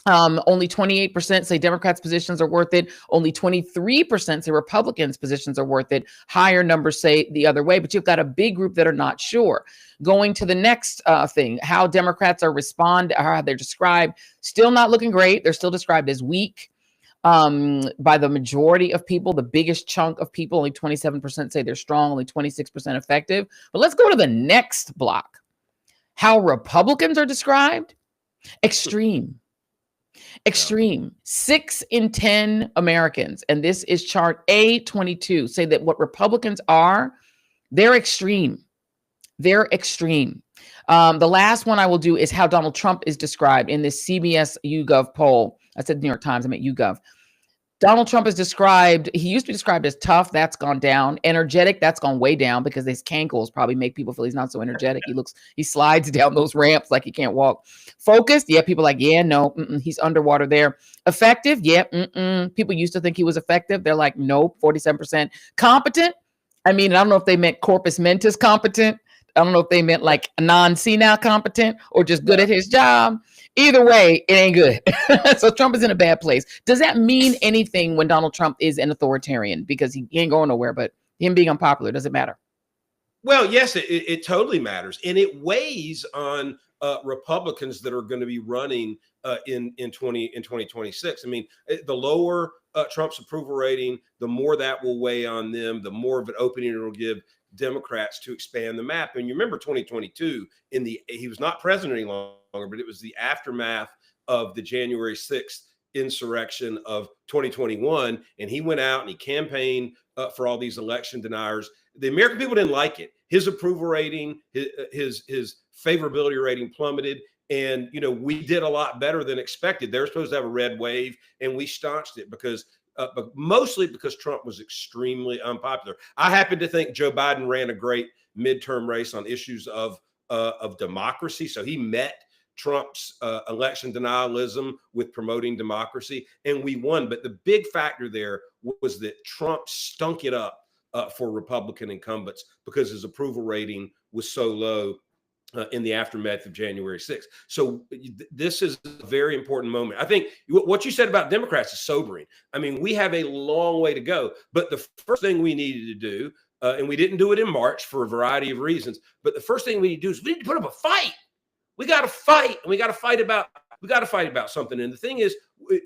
Only 28% say Democrats' positions are worth it. Only 23% say Republicans' positions are worth it. Higher numbers say the other way, but you've got a big group that are not sure. Going to the next thing, how Democrats are how they're described, still not looking great. They're still described as weak by the majority of people. The biggest chunk of people, only 27% say they're strong, only 26% effective. But let's go to the next block. How Republicans are described, extreme. 6 in 10 Americans, and this is chart A22, say that what Republicans are, they're extreme. They're extreme. The last one I will do is how Donald Trump is described in this CBS YouGov poll. I said New York Times, I meant YouGov. Donald Trump is described, he used to be described as tough, that's gone down. Energetic, that's gone way down because his cankles probably make people feel he's not so energetic. He slides down those ramps like he can't walk. Focused, yeah, people are like, yeah, no, he's underwater there. Effective, yeah, people used to think he was effective. They're like, nope, 47%. Competent, I mean, I don't know if they meant corpus mentis competent. I don't know if they meant like non-senile competent or just good at his job. Either way, it ain't good. So Trump is in a bad place. Does that mean anything when Donald Trump is an authoritarian? Because he ain't going nowhere, but him being unpopular, does it matter? Well, yes, it totally matters, and it weighs on Republicans that are going to be running in 2026. I mean, the lower Trump's approval rating, the more that will weigh on them, the more of an opening it will give Democrats to expand the map. And you remember 2022, he was not president any longer, but it was the aftermath of the January 6th insurrection of 2021, and he went out and he campaigned for all these election deniers. The American people didn't like it. His approval rating, his favorability rating plummeted. And, you know, we did a lot better than expected. They were supposed to have a red wave, and we staunched it but mostly because Trump was extremely unpopular. I happen to think Joe Biden ran a great midterm race on issues of democracy. So he met Trump's election denialism with promoting democracy, and we won. But the big factor there was that Trump stunk it up for Republican incumbents because his approval rating was so low in the aftermath of January 6th. So this is a very important moment. I think what you said about Democrats is sobering. I mean, we have a long way to go, but the first thing we needed to do, and we didn't do it in March for a variety of reasons, but the first thing we need to do is we need to put up a fight. We got to fight, and we got to fight about something. And the thing is,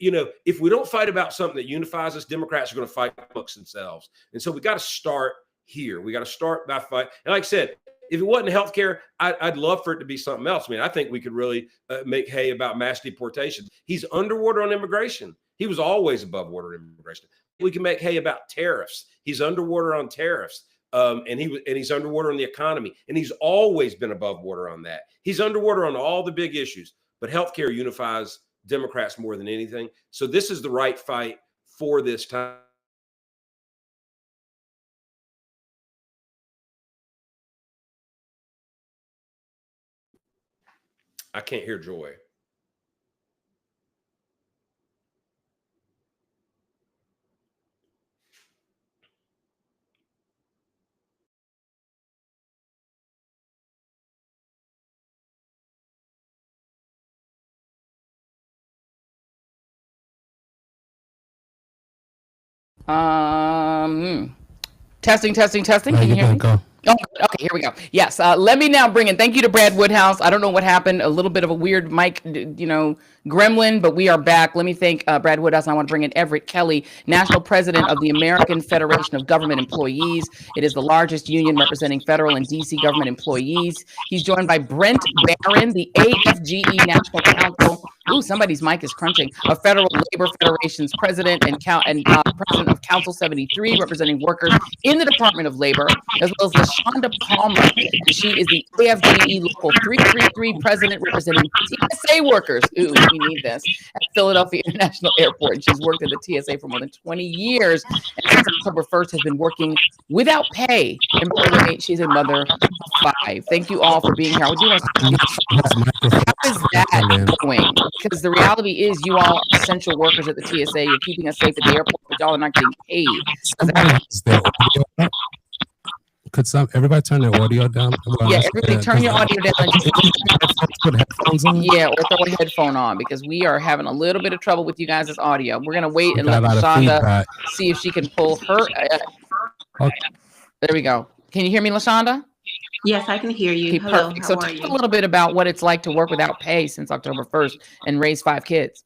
you know, if we don't fight about something that unifies us, Democrats are going to fight amongst themselves. And so we got to start here. We got to start by fight. And like I said, if it wasn't healthcare, I'd love for it to be something else. I mean, I think we could really make hay about mass deportation. He's underwater on immigration. He was always above water on immigration. We can make hay about tariffs. He's underwater on tariffs. And he's underwater on the economy, and he's always been above water on that. He's underwater on all the big issues, but healthcare unifies Democrats more than anything. So this is the right fight for this time. I can't hear Joy. Testing. Can you hear me? Go. Oh, okay, here we go. Yes, let me now bring in, thank you to Brad Woodhouse. I don't know what happened, a little bit of a weird mic, gremlin, but we are back. Let me thank Brad Woodhouse. I want to bring in Everett Kelley, National President of the American Federation of Government Employees. It is the largest union representing federal and DC government employees. He's joined by Brent Barron, the AFGE National Council. Ooh, somebody's mic is crunching. A Federal Labor Federation's president and president of Council 73, representing workers in the Department of Labor, as well as LeShanda Palmer. She is the AFGE Local 333 president, representing TSA workers. Ooh, we need this. At Philadelphia International Airport. She's worked at the TSA for more than 20 years. And since October 1st has been working without pay. And by the way, she's a mother of 5. Thank you all for being here. How is that going? Because the reality is you all are essential workers at the TSA. You're keeping us safe at the airport, but y'all are not getting paid. Could everybody turn their audio down? Yeah, everybody turn your audio down. Put headphones on? Yeah, or throw a headphone on, because we are having a little bit of trouble with you guys' audio. We're going to wait and let LeShanda see if she can pull her. Okay. There we go. Can you hear me, LeShanda? Yes, I can hear you. Okay, hello, perfect. So talk a little bit about what it's like to work without pay since October 1st and raise 5 kids.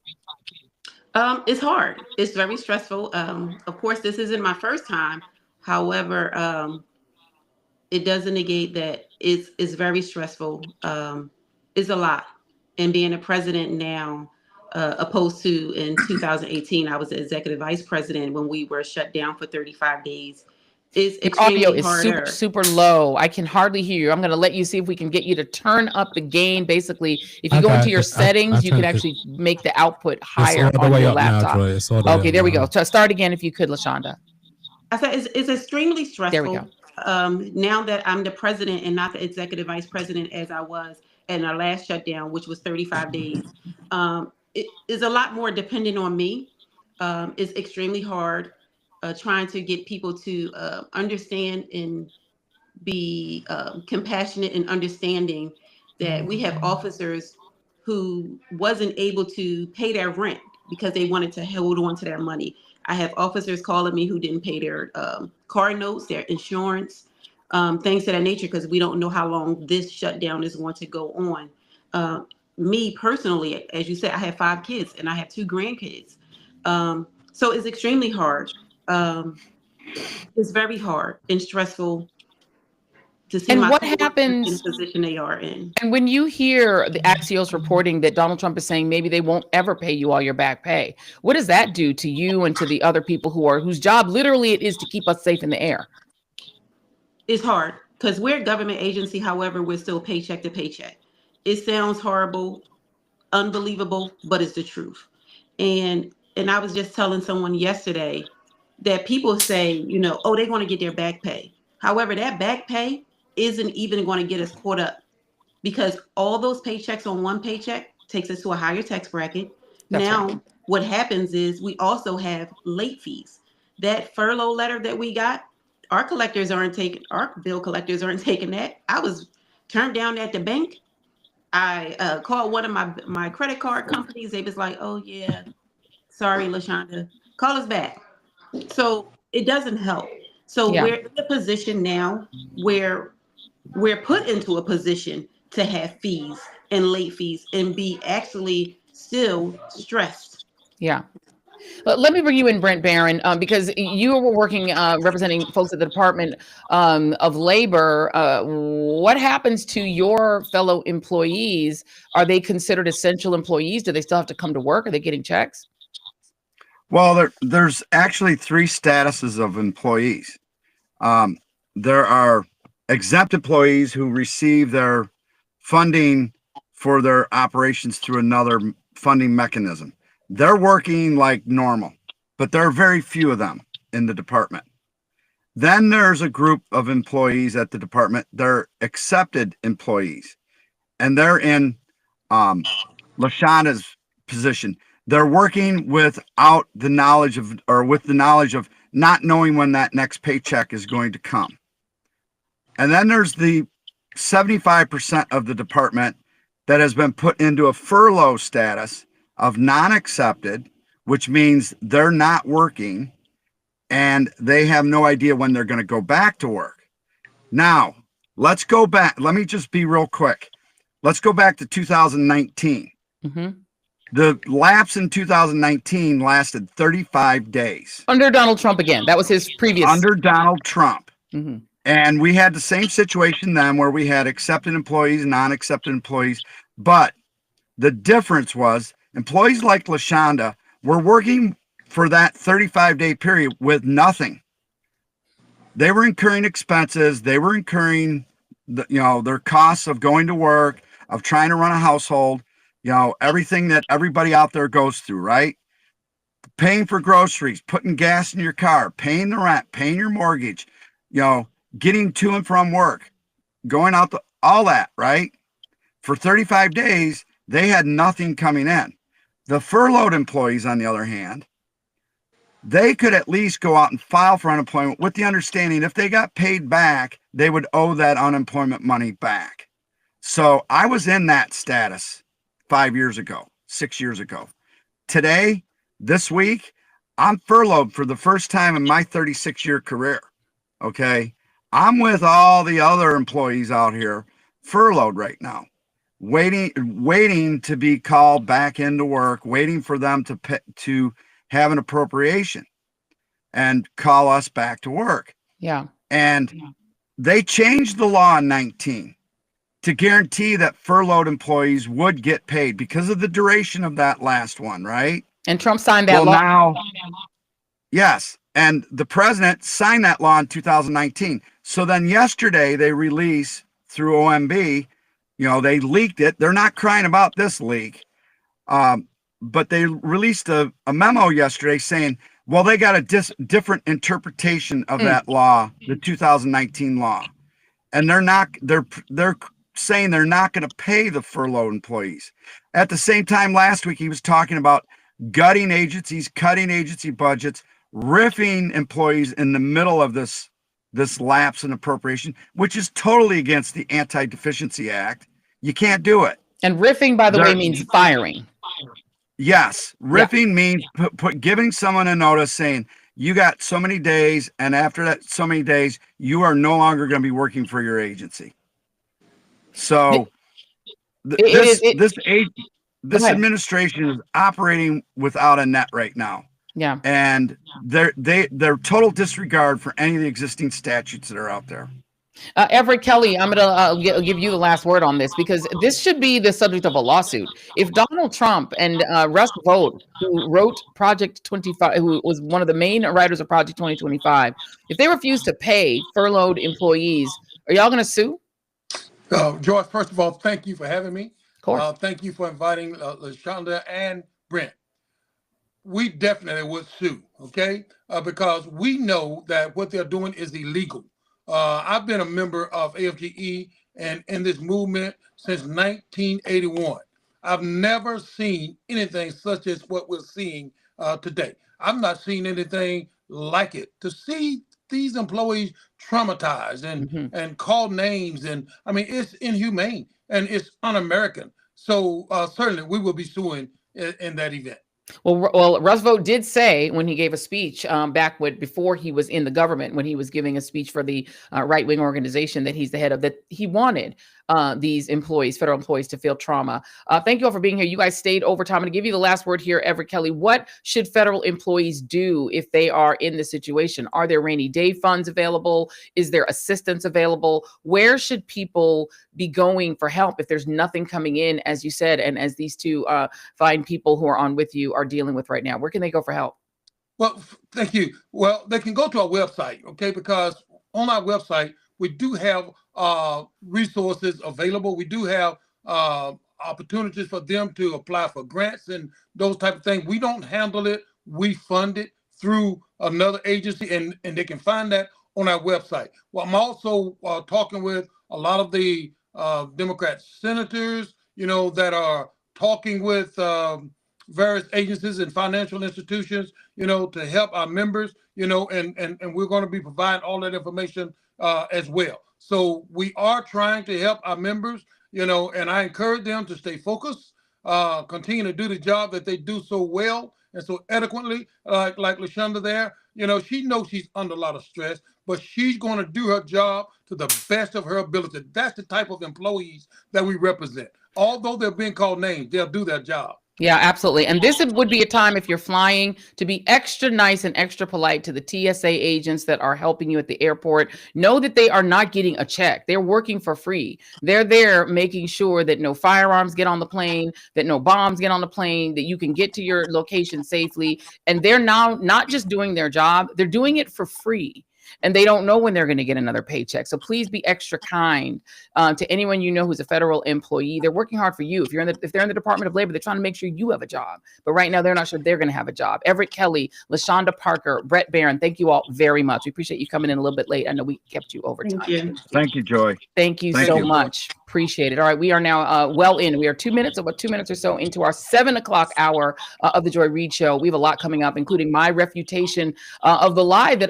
It's hard. It's very stressful. Of course, this isn't my first time. However, it doesn't negate that it's very stressful. It's a lot. And being a president now, opposed to in 2018, I was the executive vice president when we were shut down for 35 days. Your audio is super low. I can hardly hear you. I'm going to let you see if we can get you to turn up the gain. Basically, if you go into your settings, you can actually make the output higher on your laptop. Okay, there we go. So start again if you could, LeShanda. I said it's extremely stressful. There we go. Now that I'm the president and not the executive vice president as I was in our last shutdown, which was 35 days, it is a lot more dependent on me. It's extremely hard. Trying to get people to understand and be compassionate and understanding that we have officers who wasn't able to pay their rent because they wanted to hold on to their money. I have officers calling me who didn't pay their car notes, their insurance. things of that nature, because we don't know how long this shutdown is going to go on. Me personally, as you said, I have 5 kids and I have 2 grandkids. So it's extremely hard. It's very hard and stressful to see And my what coworkers happens in the position they are in. And when you hear the Axios reporting that Donald Trump is saying maybe they won't ever pay you all your back pay, what does that do to you and to the other people whose job literally it is to keep us safe in the air? It's hard because we're a government agency. However, we're still paycheck to paycheck. It sounds horrible, unbelievable, but it's the truth. And I was just telling someone yesterday that people say, you know, oh, they're going to get their back pay. However, that back pay isn't even going to get us caught up, because all those paychecks on one paycheck takes us to a higher tax bracket. That's now, right. What happens is we also have late fees. That furlough letter that we got, our bill collectors aren't taking that. I was turned down at the bank. I called one of my credit card companies. They was like, oh yeah, sorry, LeShanda, call us back. So it doesn't help. So we're in a position now where we're put into a position to have fees and late fees and be actually still stressed. Yeah. But let me bring you in, Brent Barron, because you were working representing folks at the Department of Labor. What happens to your fellow employees? Are they considered essential employees? Do they still have to come to work? Are they getting checks? Well, there's actually 3 statuses of employees. There are exempt employees who receive their funding for their operations through another funding mechanism. They're working like normal, but there are very few of them in the department. Then there's a group of employees at the department. They're accepted employees, and they're in LeShanda's position. They're working without the knowledge of, or with the knowledge of not knowing when that next paycheck is going to come. And then there's the 75% of the department that has been put into a furlough status of non-accepted, which means they're not working and they have no idea when they're going to go back to work. Now, let's go back. Let me just be real quick. Let's go back to 2019. Mm-hmm. The lapse in 2019 lasted 35 days. Under Donald Trump again. That was his previous. Under Donald Trump. Mm-hmm. And we had the same situation then where we had accepted employees, non-accepted employees. But the difference was employees like LeShanda were working for that 35-day period with nothing. They were incurring expenses. They were incurring their costs of going to work, of trying to run a household, everything that everybody out there goes through, right? Paying for groceries, putting gas in your car, paying the rent, paying your mortgage, getting to and from work, going out, all that, right? For 35 days, they had nothing coming in. The furloughed employees, on the other hand, they could at least go out and file for unemployment with the understanding if they got paid back, they would owe that unemployment money back. So I was in that status 5 years ago, 6 years ago. Today, this week, I'm furloughed for the first time in my 36-year career. Okay. I'm with all the other employees out here furloughed right now, waiting to be called back into work, waiting for them to have an appropriation and call us back to work. Yeah. And they changed the law in 19 to guarantee that furloughed employees would get paid because of the duration of that last one, right? And Trump signed that law. Now, yes. And the president signed that law in 2019. So then yesterday they released through OMB, they leaked it. They're not crying about this leak. But they released a memo yesterday saying, well, they got a different interpretation of that law, the 2019 law. And they're saying they're not going to pay the furloughed employees. At the same time, last week, he was talking about gutting agencies, cutting agency budgets, riffing employees in the middle of this lapse in appropriation, which is totally against the Anti-Deficiency Act. You can't do it. And riffing, by the way, means firing. Yes. Riffing means giving someone a notice saying, you got so many days, and after that so many days, you are no longer going to be working for your agency. So this administration is operating without a net right now. Yeah. And they're total disregard for any of the existing statutes that are out there. Everett Kelley, I'm going to give you the last word on this, because this should be the subject of a lawsuit. If Donald Trump and Russ Vought, who wrote Project 25, who was one of the main writers of Project 2025, if they refuse to pay furloughed employees, are y'all going to sue? Joyce, first of all, thank you for having me. Of course. Thank you for inviting LeShanda and Brent. We definitely would sue, okay? Because we know that what they're doing is illegal. I've been a member of AFGE and in this movement since 1981. I've never seen anything such as what we're seeing today. I've not seen anything like it. To see these employees traumatized and call names, and I mean, it's inhumane and it's un-American. So certainly we will be suing in that event. Well, Russ Vought did say when he gave a speech before he was in the government, when he was giving a speech for the right-wing organization that he's the head of, that he wanted these employees, federal employees, to feel trauma. Thank you all for being here. You guys stayed over time. I'm going to give you the last word here, Everett Kelley. What should federal employees do if they are in this situation? Are there rainy day funds available? Is there assistance available? Where should people be going for help if there's nothing coming in, as you said, and as these two fine people who are on with you are dealing with right now? Where can they go for help? Well, thank you. Well, they can go to our website, okay? Because on our website, we do have resources available. We do have opportunities for them to apply for grants and those type of things. We don't handle it. We fund it through another agency, and they can find that on our website. Well, I'm also talking with a lot of the Democrat senators, that are talking with various agencies and financial institutions, to help our members, and we're going to be providing all that information as well. So we are trying to help our members, and I encourage them to stay focused, continue to do the job that they do so well and so eloquently, like LeShanda there. She knows she's under a lot of stress, but she's going to do her job to the best of her ability. That's the type of employees that we represent. Although they're being called names, they'll do their job. Yeah, absolutely. And this would be a time, if you're flying, to be extra nice and extra polite to the TSA agents that are helping you at the airport. Know that they are not getting a check. They're working for free. They're there making sure that no firearms get on the plane, that no bombs get on the plane, that you can get to your location safely. And they're now not just doing their job, they're doing it for free. And they don't know when they're going to get another paycheck. So please be extra kind to anyone who's a federal employee. They're working hard for you. If they're in the Department of Labor, they're trying to make sure you have a job. But right now, they're not sure they're going to have a job. Everett Kelley, LeShanda Parker, Brent Barron, thank you all very much. We appreciate you coming in a little bit late. I know we kept you over time. Thank you, Joy. Thank you so much. Appreciate it. All right, we are now well in. We are 2 minutes or so into our 7 o'clock hour of the Joy Reid Show. We have a lot coming up, including my refutation of the lie that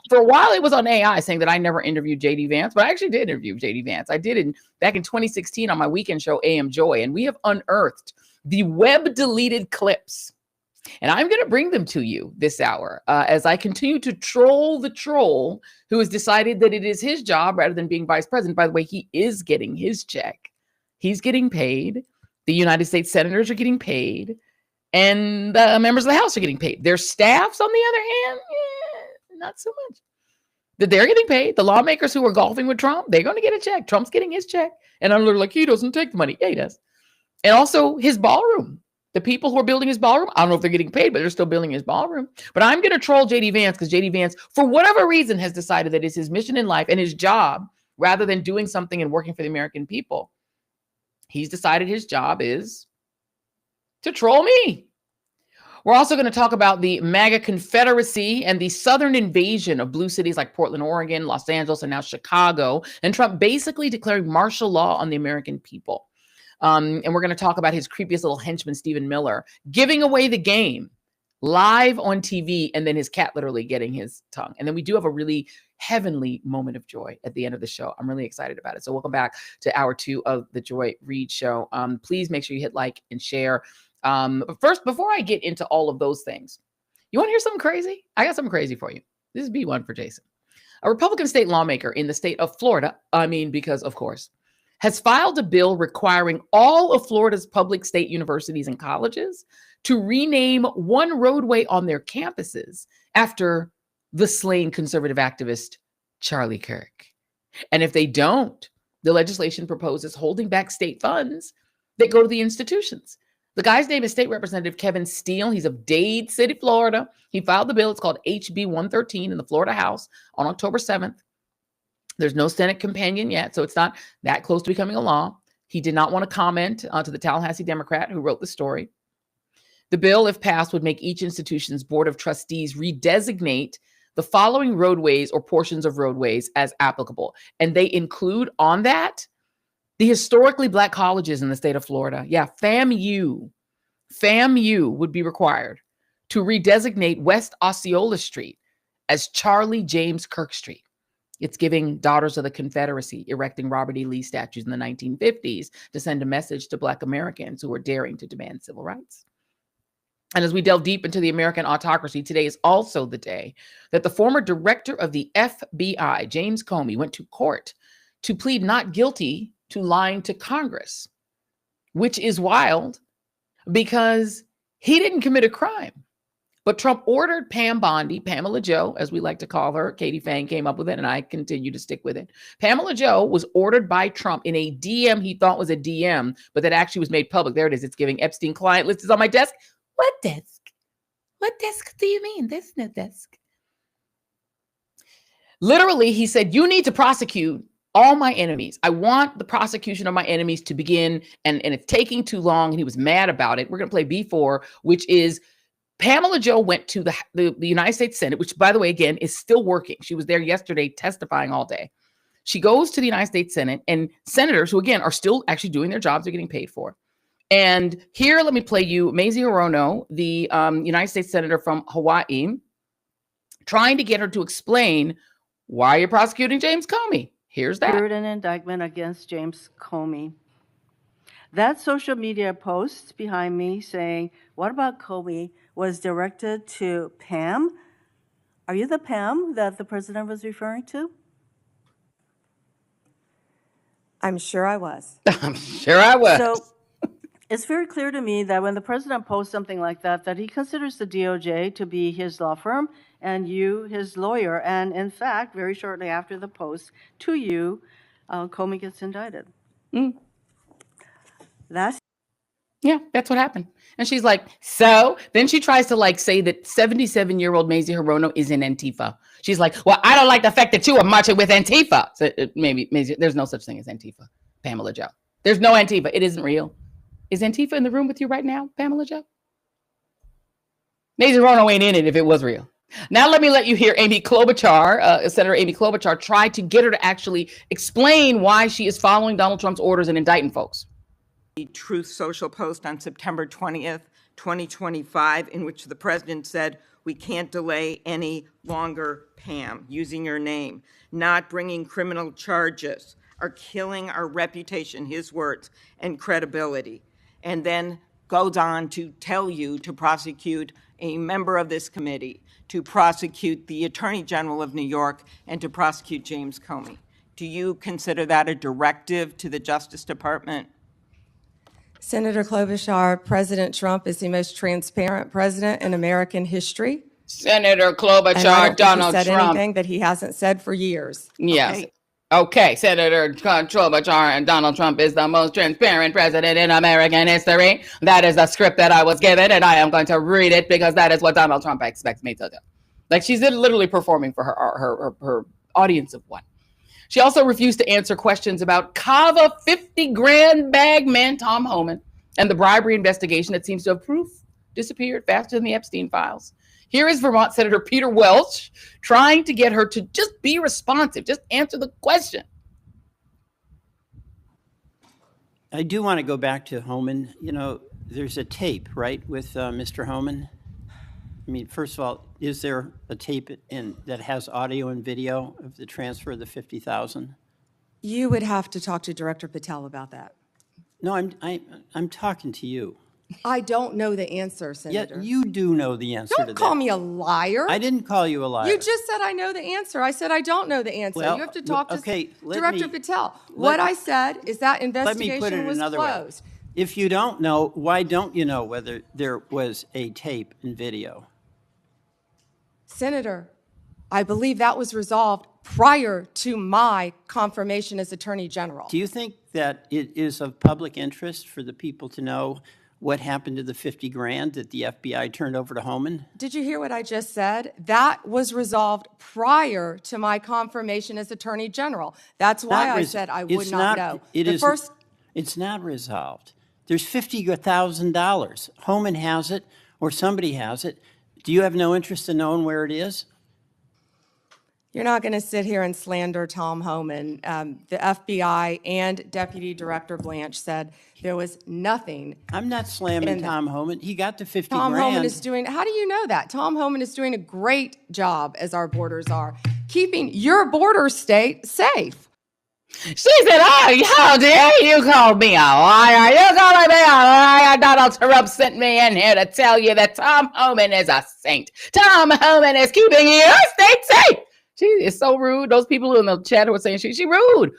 for a while it was on AI saying that I never interviewed JD Vance, but I actually did interview JD Vance. I did back in 2016 on my weekend show, AM Joy, and we have unearthed the web deleted clips. And I'm going to bring them to you this hour as I continue to troll the troll who has decided that it is his job rather than being vice president. By the way, he is getting his check. He's getting paid. The United States senators are getting paid. And the members of the House are getting paid. Their staffs, on the other hand, not so much. That they're getting paid. The lawmakers who are golfing with Trump, they're going to get a check. Trump's getting his check. And I'm like, he doesn't take the money. Yeah, he does. And also his ballroom. The people who are building his ballroom, I don't know if they're getting paid, but they're still building his ballroom. But I'm going to troll JD Vance because JD Vance, for whatever reason, has decided that it's his mission in life and his job, rather than doing something and working for the American people. He's decided his job is to troll me. We're also going to talk about the MAGA Confederacy and the Southern invasion of blue cities like Portland, Oregon, Los Angeles, and now Chicago, and Trump basically declaring martial law on the American people. And we're going to talk about his creepiest little henchman, Stephen Miller, giving away the game live on TV, and then his cat literally getting his tongue. And then we do have a really heavenly moment of joy at the end of the show. I'm really excited about it. So welcome back to hour 2 of the Joy Reid Show. Please make sure you hit like and share. But first, before I get into all of those things, You want to hear something crazy? I got something crazy for you. This is B1 for Jason. A Republican state lawmaker in the state of Florida, because of course, has filed a bill requiring all of Florida's public state universities and colleges to rename one roadway on their campuses after the slain conservative activist Charlie Kirk. And if they don't, the legislation proposes holding back state funds that go to the institutions. The guy's name is State Representative Kevin Steele. He's of Dade City, Florida. He filed the bill. It's called HB 113 in the Florida House on October 7th. There's no Senate companion yet, so it's not that close to becoming a law. He did not want to comment to the Tallahassee Democrat who wrote the story. The bill, if passed, would make each institution's board of trustees redesignate the following roadways or portions of roadways as applicable. And they include on that the historically Black colleges in the state of Florida. Yeah, FAMU would be required to redesignate West Osceola Street as Charlie James Kirk Street. It's giving Daughters of the Confederacy erecting Robert E. Lee statues in the 1950s to send a message to Black Americans who were daring to demand civil rights. And as we delve deep into the American autocracy, today is also the day that the former director of the FBI, James Comey, went to court to plead not guilty to lying to Congress, which is wild because he didn't commit a crime. But Trump ordered Pam Bondi, Pamela Joe, as we like to call her. Katie Fang came up with it, and I continue to stick with it. Pamela Joe was ordered by Trump in a DM he thought was a DM, but that actually was made public. There it is. It's giving Epstein client list is on my desk. What desk? What desk do you mean? There's no desk. Literally, he said, you need to prosecute all my enemies. I want the prosecution of my enemies to begin, and it's taking too long, and he was mad about it. We're going to play B4, which is Pamela Joe went to the United States Senate, which, by the way, again, is still working. She was there yesterday testifying all day. She goes to the United States Senate, and senators who, again, are still actually doing their jobs, they're getting paid for. And here, let me play you Mazie Hirono, the United States Senator from Hawaii, trying to get her to explain why you're prosecuting James Comey. Here's that. An indictment against James Comey. That social media post behind me saying, what about Comey, was directed to Pam. Are you the Pam that the president was referring to? I'm sure I was. I'm sure I was. So it's very clear to me that when the president posts something like that, that he considers the DOJ to be his law firm and you his lawyer. And in fact, very shortly after the post to you, Comey gets indicted. That's what happened. And she's like, so then she tries to say that 77-year-old Mazie Hirono is in Antifa. She's like, well, I don't like the fact that you are marching with Antifa. So maybe Mazie, there's no such thing as Antifa, Pamela Joe. There's no Antifa. It isn't real. Is Antifa in the room with you right now, Pamela Joe? Mazie Hirono ain't in it if it was real. Now let me let you hear Amy Klobuchar, Senator Amy Klobuchar, try to get her to actually explain why she is following Donald Trump's orders and indicting folks. Truth Social post on September 20th, 2025, in which the president said, we can't delay any longer, Pam, using your name. Not bringing criminal charges are killing our reputation, his words, and credibility. And then goes on to tell you to prosecute a member of this committee, to prosecute the Attorney General of New York, and to prosecute James Comey. Do you consider that a directive to the Justice Department? Senator Klobuchar, President Trump is the most transparent president in American history. Senator Klobuchar, Donald Trump. He said Trump. anything that he hasn't said for years. Yes. Okay, Senator Klobuchar and Donald Trump is the most transparent president in American history. That is the script that I was given, and I am going to read it because that is what Donald Trump expects me to do. She's literally performing for her audience of one. She also refused to answer questions about Kava 50 grand bag man Tom Homan and the bribery investigation that seems to have disappeared faster than the Epstein files. Here is Vermont Senator Peter Welch trying to get her to just be responsive, just answer the question. I do want to go back to Homan. You know, there's a tape, right, with Mr. Homan? I mean, first of all, is there a tape that has audio and video of the transfer of the $50,000? You would have to talk to Director Patel about that. No, I'm talking to you. I don't know the answer, Senator. Yet you do know the answer to that. Don't call me a liar. I didn't call you a liar. You just said I know the answer. I said I don't know the answer. Well, you have to talk to okay, Director Patel. What I said is that let me put it investigation was another closed. way. If you don't know, why don't you know whether there was a tape and video? Senator, I believe that was resolved prior to my confirmation as Attorney General. Do you think that it is of public interest for the people to know what happened to the 50 grand that the FBI turned over to Homan? Did you hear what I just said? That was resolved prior to my confirmation as Attorney General. That's why I said I would not know. It's not resolved. There's $50,000. Homan has it, or somebody has it. Do you have no interest in knowing where it is? You're not going to sit here and slander Tom Homan. The FBI and Deputy Director Blanche said there was nothing. I'm not slamming Tom Homan. He got the 50 Tom grand. Homan is doing, how do you know that? Tom Homan is doing a great job, as our borders are, keeping your border state safe. She said, "Oh, how dare you call me a liar? You calling me a liar? Donald Trump sent me in here to tell you that Tom Homan is a saint. Tom Homan is keeping your state safe." She is so rude. Those people in the chat were saying she rude.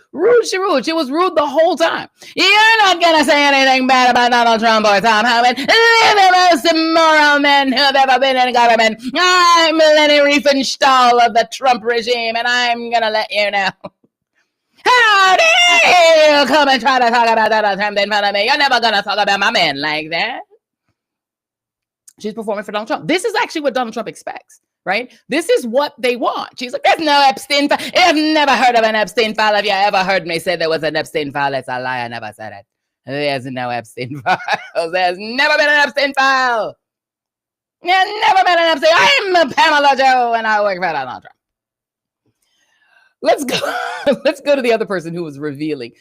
She was rude the whole time. You're not going to say anything bad about Donald Trump or Tom Homan. They're the most immoral men who have ever been in government. I'm Lenny Riefenstahl of the Trump regime, and I'm going to let you know. How dare you come and try to talk about Donald Trump in front of me? You're never going to talk about my man like that. She's performing for Donald Trump. This is actually what Donald Trump expects, right? This is what they want. She's like, there's no Epstein file. I've never heard of an Epstein file. Have you ever heard me say there was an Epstein file? It's a lie. I never said it. There's no Epstein file. There's never been an Epstein file. There's never been an Epstein. I'm Pamela Joe, and I work for Donald Trump. Let's go to the other person who was revealing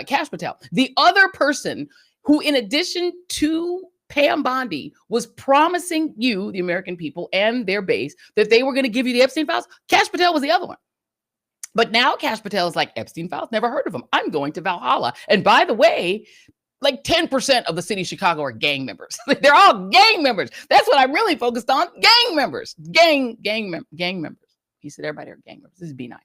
Kash Patel, the other person who, in addition to Pam Bondi, was promising you, the American people and their base, that they were going to give you the Epstein files. Kash Patel was the other one. But now Kash Patel is like, Epstein files, never heard of them. I'm going to Valhalla. And by the way, like 10% of the city of Chicago are gang members. They're all gang members. That's what I'm really focused on. Gang members. Gang members. He said everybody are gang members. This is B9.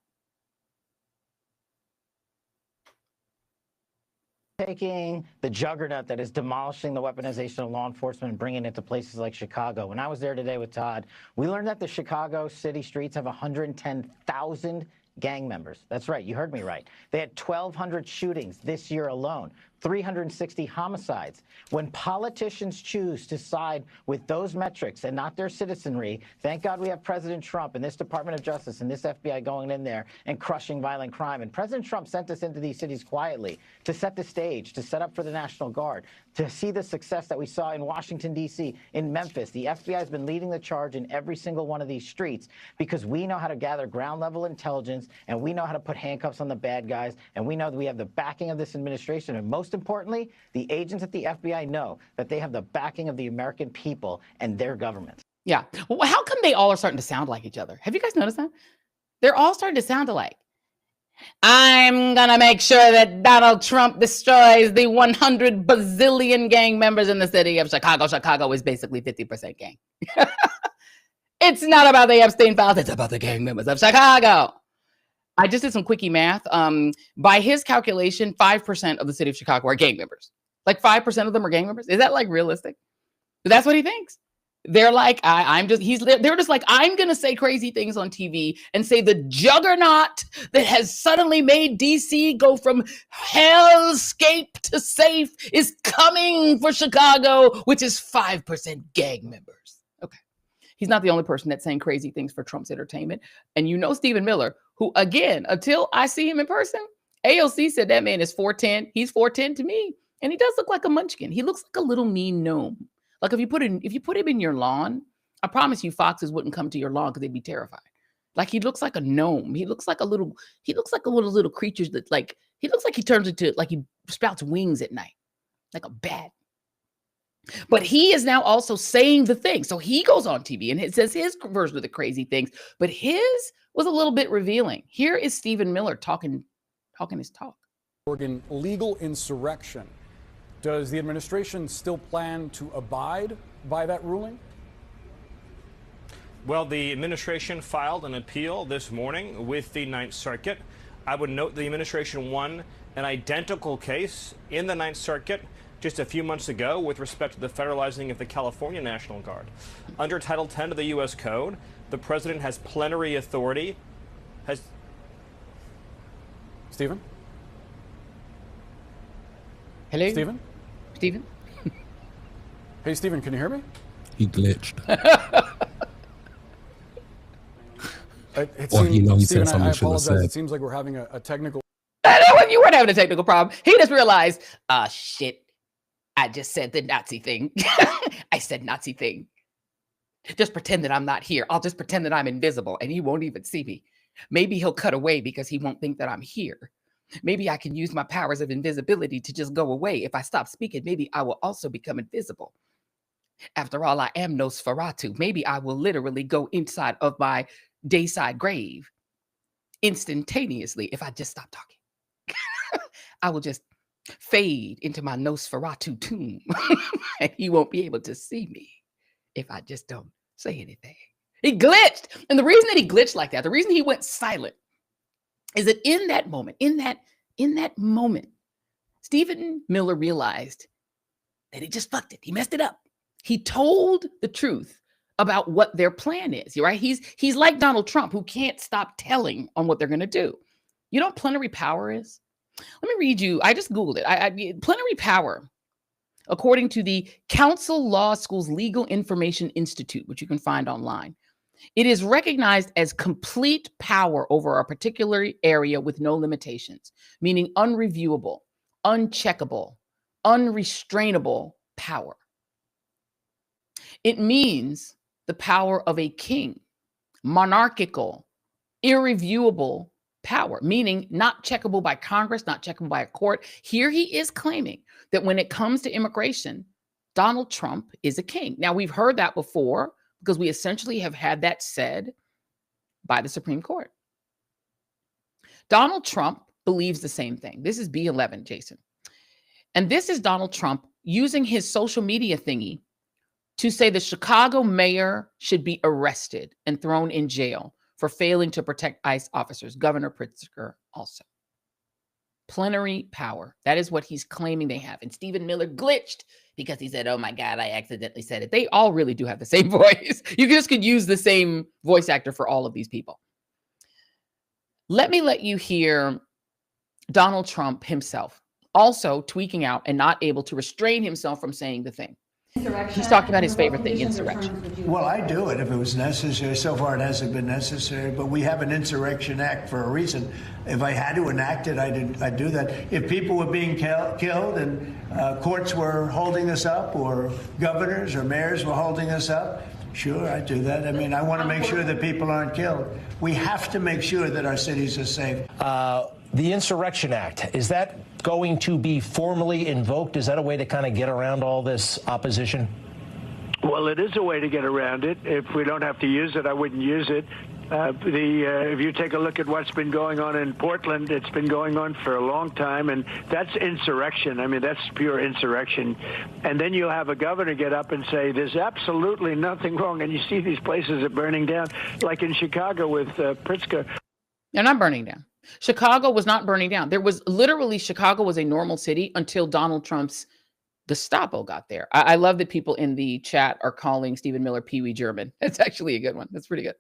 Taking the juggernaut that is demolishing the weaponization of law enforcement and bringing it to places like Chicago. When I was there today with Todd, we learned that the Chicago city streets have 110,000 gang members. That's right. You heard me right. They had 1,200 shootings this year alone. 360 homicides. When politicians choose to side with those metrics and not their citizenry, thank God we have President Trump and this Department of Justice and this FBI going in there and crushing violent crime. And President Trump sent us into these cities quietly to set the stage, to set up for the National Guard, to see the success that we saw in Washington, D.C., in Memphis. The FBI has been leading the charge in every single one of these streets because we know how to gather ground-level intelligence, and we know how to put handcuffs on the bad guys, and we know that we have the backing of this administration. And most importantly, the agents at the FBI know that they have the backing of the American people and their government. Yeah. Well, how come they all are starting to sound like each other? Have you guys noticed that? They're all starting to sound alike. I'm going to make sure that Donald Trump destroys the 100 bazillion gang members in the city of Chicago. Chicago is basically 50% gang. It's not about the Epstein files. It's about the gang members of Chicago. I just did some quickie math. By his calculation, 5% of the city of Chicago are gang members. Like 5% of them are gang members. Is that like realistic? But that's what he thinks. They're like, they're just like, I'm going to say crazy things on TV and say the juggernaut that has suddenly made DC go from hellscape to safe is coming for Chicago, which is 5% gang members. Okay. He's not the only person that's saying crazy things for Trump's entertainment. And you know Stephen Miller, who, again, until I see him in person, AOC said that man is 4'10". He's 4'10" to me. And he does look like a munchkin. He looks like a little mean gnome. Like if you put him in your lawn, I promise you foxes wouldn't come to your lawn because they'd be terrified. Like he looks like a gnome. He looks like one of those little creatures that he looks like he turns into, like he sprouts wings at night, like a bat. But he is now also saying the thing. So he goes on TV and it says his version of the crazy things, but his was a little bit revealing. Here is Stephen Miller talking his talk. Oregon legal insurrection. Does the administration still plan to abide by that ruling? Well, the administration filed an appeal this morning with the Ninth Circuit. I would note the administration won an identical case in the Ninth Circuit just a few months ago with respect to the federalizing of the California National Guard. Under Title 10 of the U.S. Code, the president has plenary authority. Stephen? Hello? Stephen? Stephen? Hey, Stephen, can you hear me? He glitched. Stephen, he Stephen, said something I he shouldn't have apologize. said. It seems like we're having a technical. I know you weren't having a technical problem. He just realized, shit, I just said the Nazi thing. I said Nazi thing. Just pretend that I'm not here. I'll just pretend that I'm invisible and he won't even see me. Maybe he'll cut away because he won't think that I'm here. Maybe I can use my powers of invisibility to just go away. If I stop speaking, maybe I will also become invisible. After all, I am Nosferatu. Maybe I will literally go inside of my dayside grave instantaneously if I just stop talking. I will just fade into my Nosferatu tomb and he won't be able to see me if I just don't say anything. He glitched. And the reason that he glitched like that, the reason he went silent is that in that moment, Stephen Miller realized that he just fucked it. He messed it up. He told the truth about what their plan is, right? He's like Donald Trump, who can't stop telling on what they're going to do. You know what plenary power is? Let me read you. I just Googled it. Plenary power, according to the Council Law School's Legal Information Institute, which you can find online, it is recognized as complete power over a particular area with no limitations, meaning unreviewable, uncheckable, unrestrainable power. It means the power of a king, monarchical, irreviewable power, meaning not checkable by Congress, not checkable by a court. Here he is claiming that when it comes to immigration, Donald Trump is a king. Now, we've heard that before because we essentially have had that said by the Supreme Court. Donald Trump believes the same thing. This is B11, Jason. And this is Donald Trump using his social media thingy to say the Chicago mayor should be arrested and thrown in jail for failing to protect ICE officers. Governor Pritzker also. Plenary power. That is what he's claiming they have. And Stephen Miller glitched because he said, oh my God, I accidentally said it. They all really do have the same voice. You just could use the same voice actor for all of these people. Let you hear Donald Trump himself also tweaking out and not able to restrain himself from saying the thing. He's talking about his favorite thing, insurrection. Well, I'd do it if it was necessary. So far, it hasn't been necessary, but we have an Insurrection Act for a reason. If I had to enact it, I'd do that. If people were being killed and courts were holding us up, or governors or mayors were holding us up, sure, I'd do that. I mean, I want to make sure that people aren't killed. We have to make sure that our cities are safe. The Insurrection Act, is that going to be formally invoked? Is that a way to kind of get around all this opposition? Well, it is a way to get around it. If we don't have to use it, I wouldn't use it. If you take a look at what's been going on in Portland, it's been going on for a long time, and that's insurrection. I mean, that's pure insurrection. And then you'll have a governor get up and say, there's absolutely nothing wrong, and you see these places are burning down, like in Chicago with Pritzker. They're not burning down. Chicago was not burning down. There was literally, Chicago was a normal city until Donald Trump's Gestapo got there. I love that people in the chat are calling Stephen Miller Pee Wee German. It's actually a good one. That's pretty good.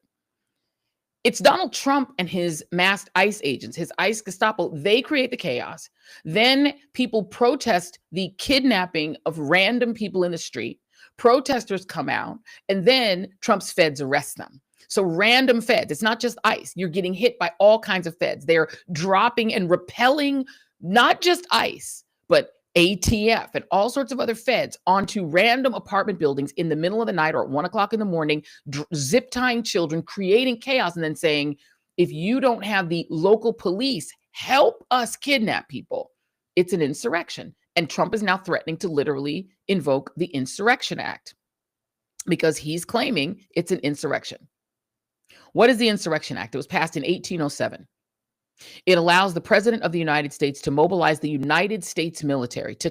It's Donald Trump and his masked ICE agents, his ICE Gestapo. They create the chaos. Then people protest the kidnapping of random people in the street. Protesters come out, and then Trump's feds arrest them. So random feds, it's not just ICE. You're getting hit by all kinds of feds. They're dropping and repelling not just ICE, but ATF and all sorts of other feds onto random apartment buildings in the middle of the night or at 1 o'clock in the morning, zip tying children, creating chaos, and then saying, if you don't have the local police help us kidnap people, it's an insurrection. And Trump is now threatening to literally invoke the Insurrection Act because he's claiming it's an insurrection. What is the Insurrection Act? It was passed in 1807. It allows the President of the United States to mobilize the United States military to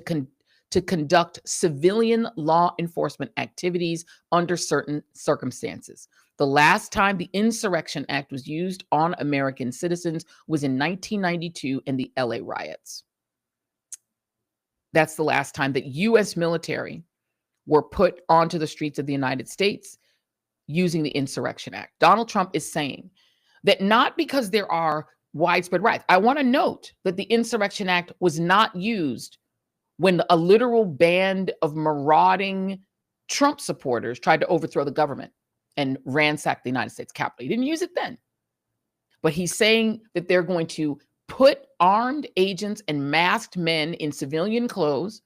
to conduct civilian law enforcement activities under certain circumstances. The last time the Insurrection Act was used on American citizens was in 1992 in the LA riots. That's the last time that U.S. military were put onto the streets of the United States using the Insurrection Act. Donald Trump is saying that not because there are widespread riots. I want to note that the Insurrection Act was not used when a literal band of marauding Trump supporters tried to overthrow the government and ransack the United States Capitol. He didn't use it then. But he's saying that they're going to put armed agents and masked men in civilian clothes,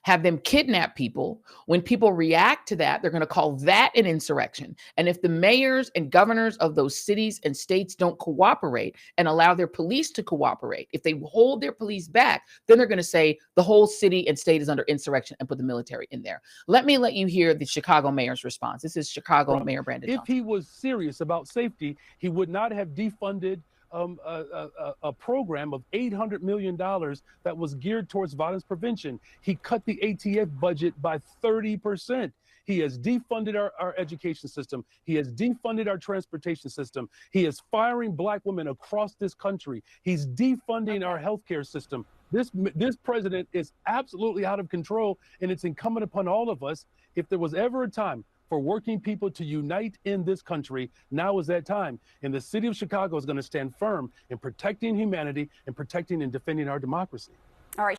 have them kidnap people. When people react to that, they're going to call that an insurrection. And if the mayors and governors of those cities and states don't cooperate and allow their police to cooperate, if they hold their police back, then they're going to say the whole city and state is under insurrection and put the military in there. Let you hear the Chicago mayor's response. This is Chicago Mayor Brandon Johnson. If he was serious about safety, he would not have defunded a program of $800 million that was geared towards violence prevention. He cut the ATF budget by 30%. He has defunded our education system. He has defunded our transportation system. He is firing Black women across this country. He's defunding our healthcare system. This president is absolutely out of control, and it's incumbent upon all of us. If there was ever a time for working people to unite in this country, now is that time. And the city of Chicago is going to stand firm in protecting humanity and protecting and defending our democracy. All right.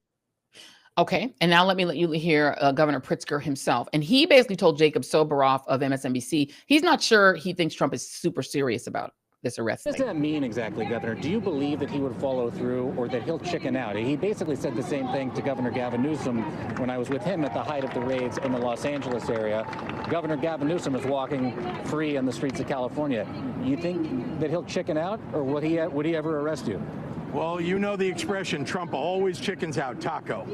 Okay, and now let you hear Governor Pritzker himself. And he basically told Jacob Soboroff of MSNBC, he's not sure he thinks Trump is super serious about this arrest. What does that mean exactly, Governor? Do you believe that he would follow through or that he'll chicken out? He basically said the same thing to Governor Gavin Newsom when I was with him at the height of the raids in the Los Angeles area. Governor Gavin Newsom is walking free on the streets of California. You think that he'll chicken out, or would he ever arrest you? Well, you know the expression, Trump always chickens out, taco.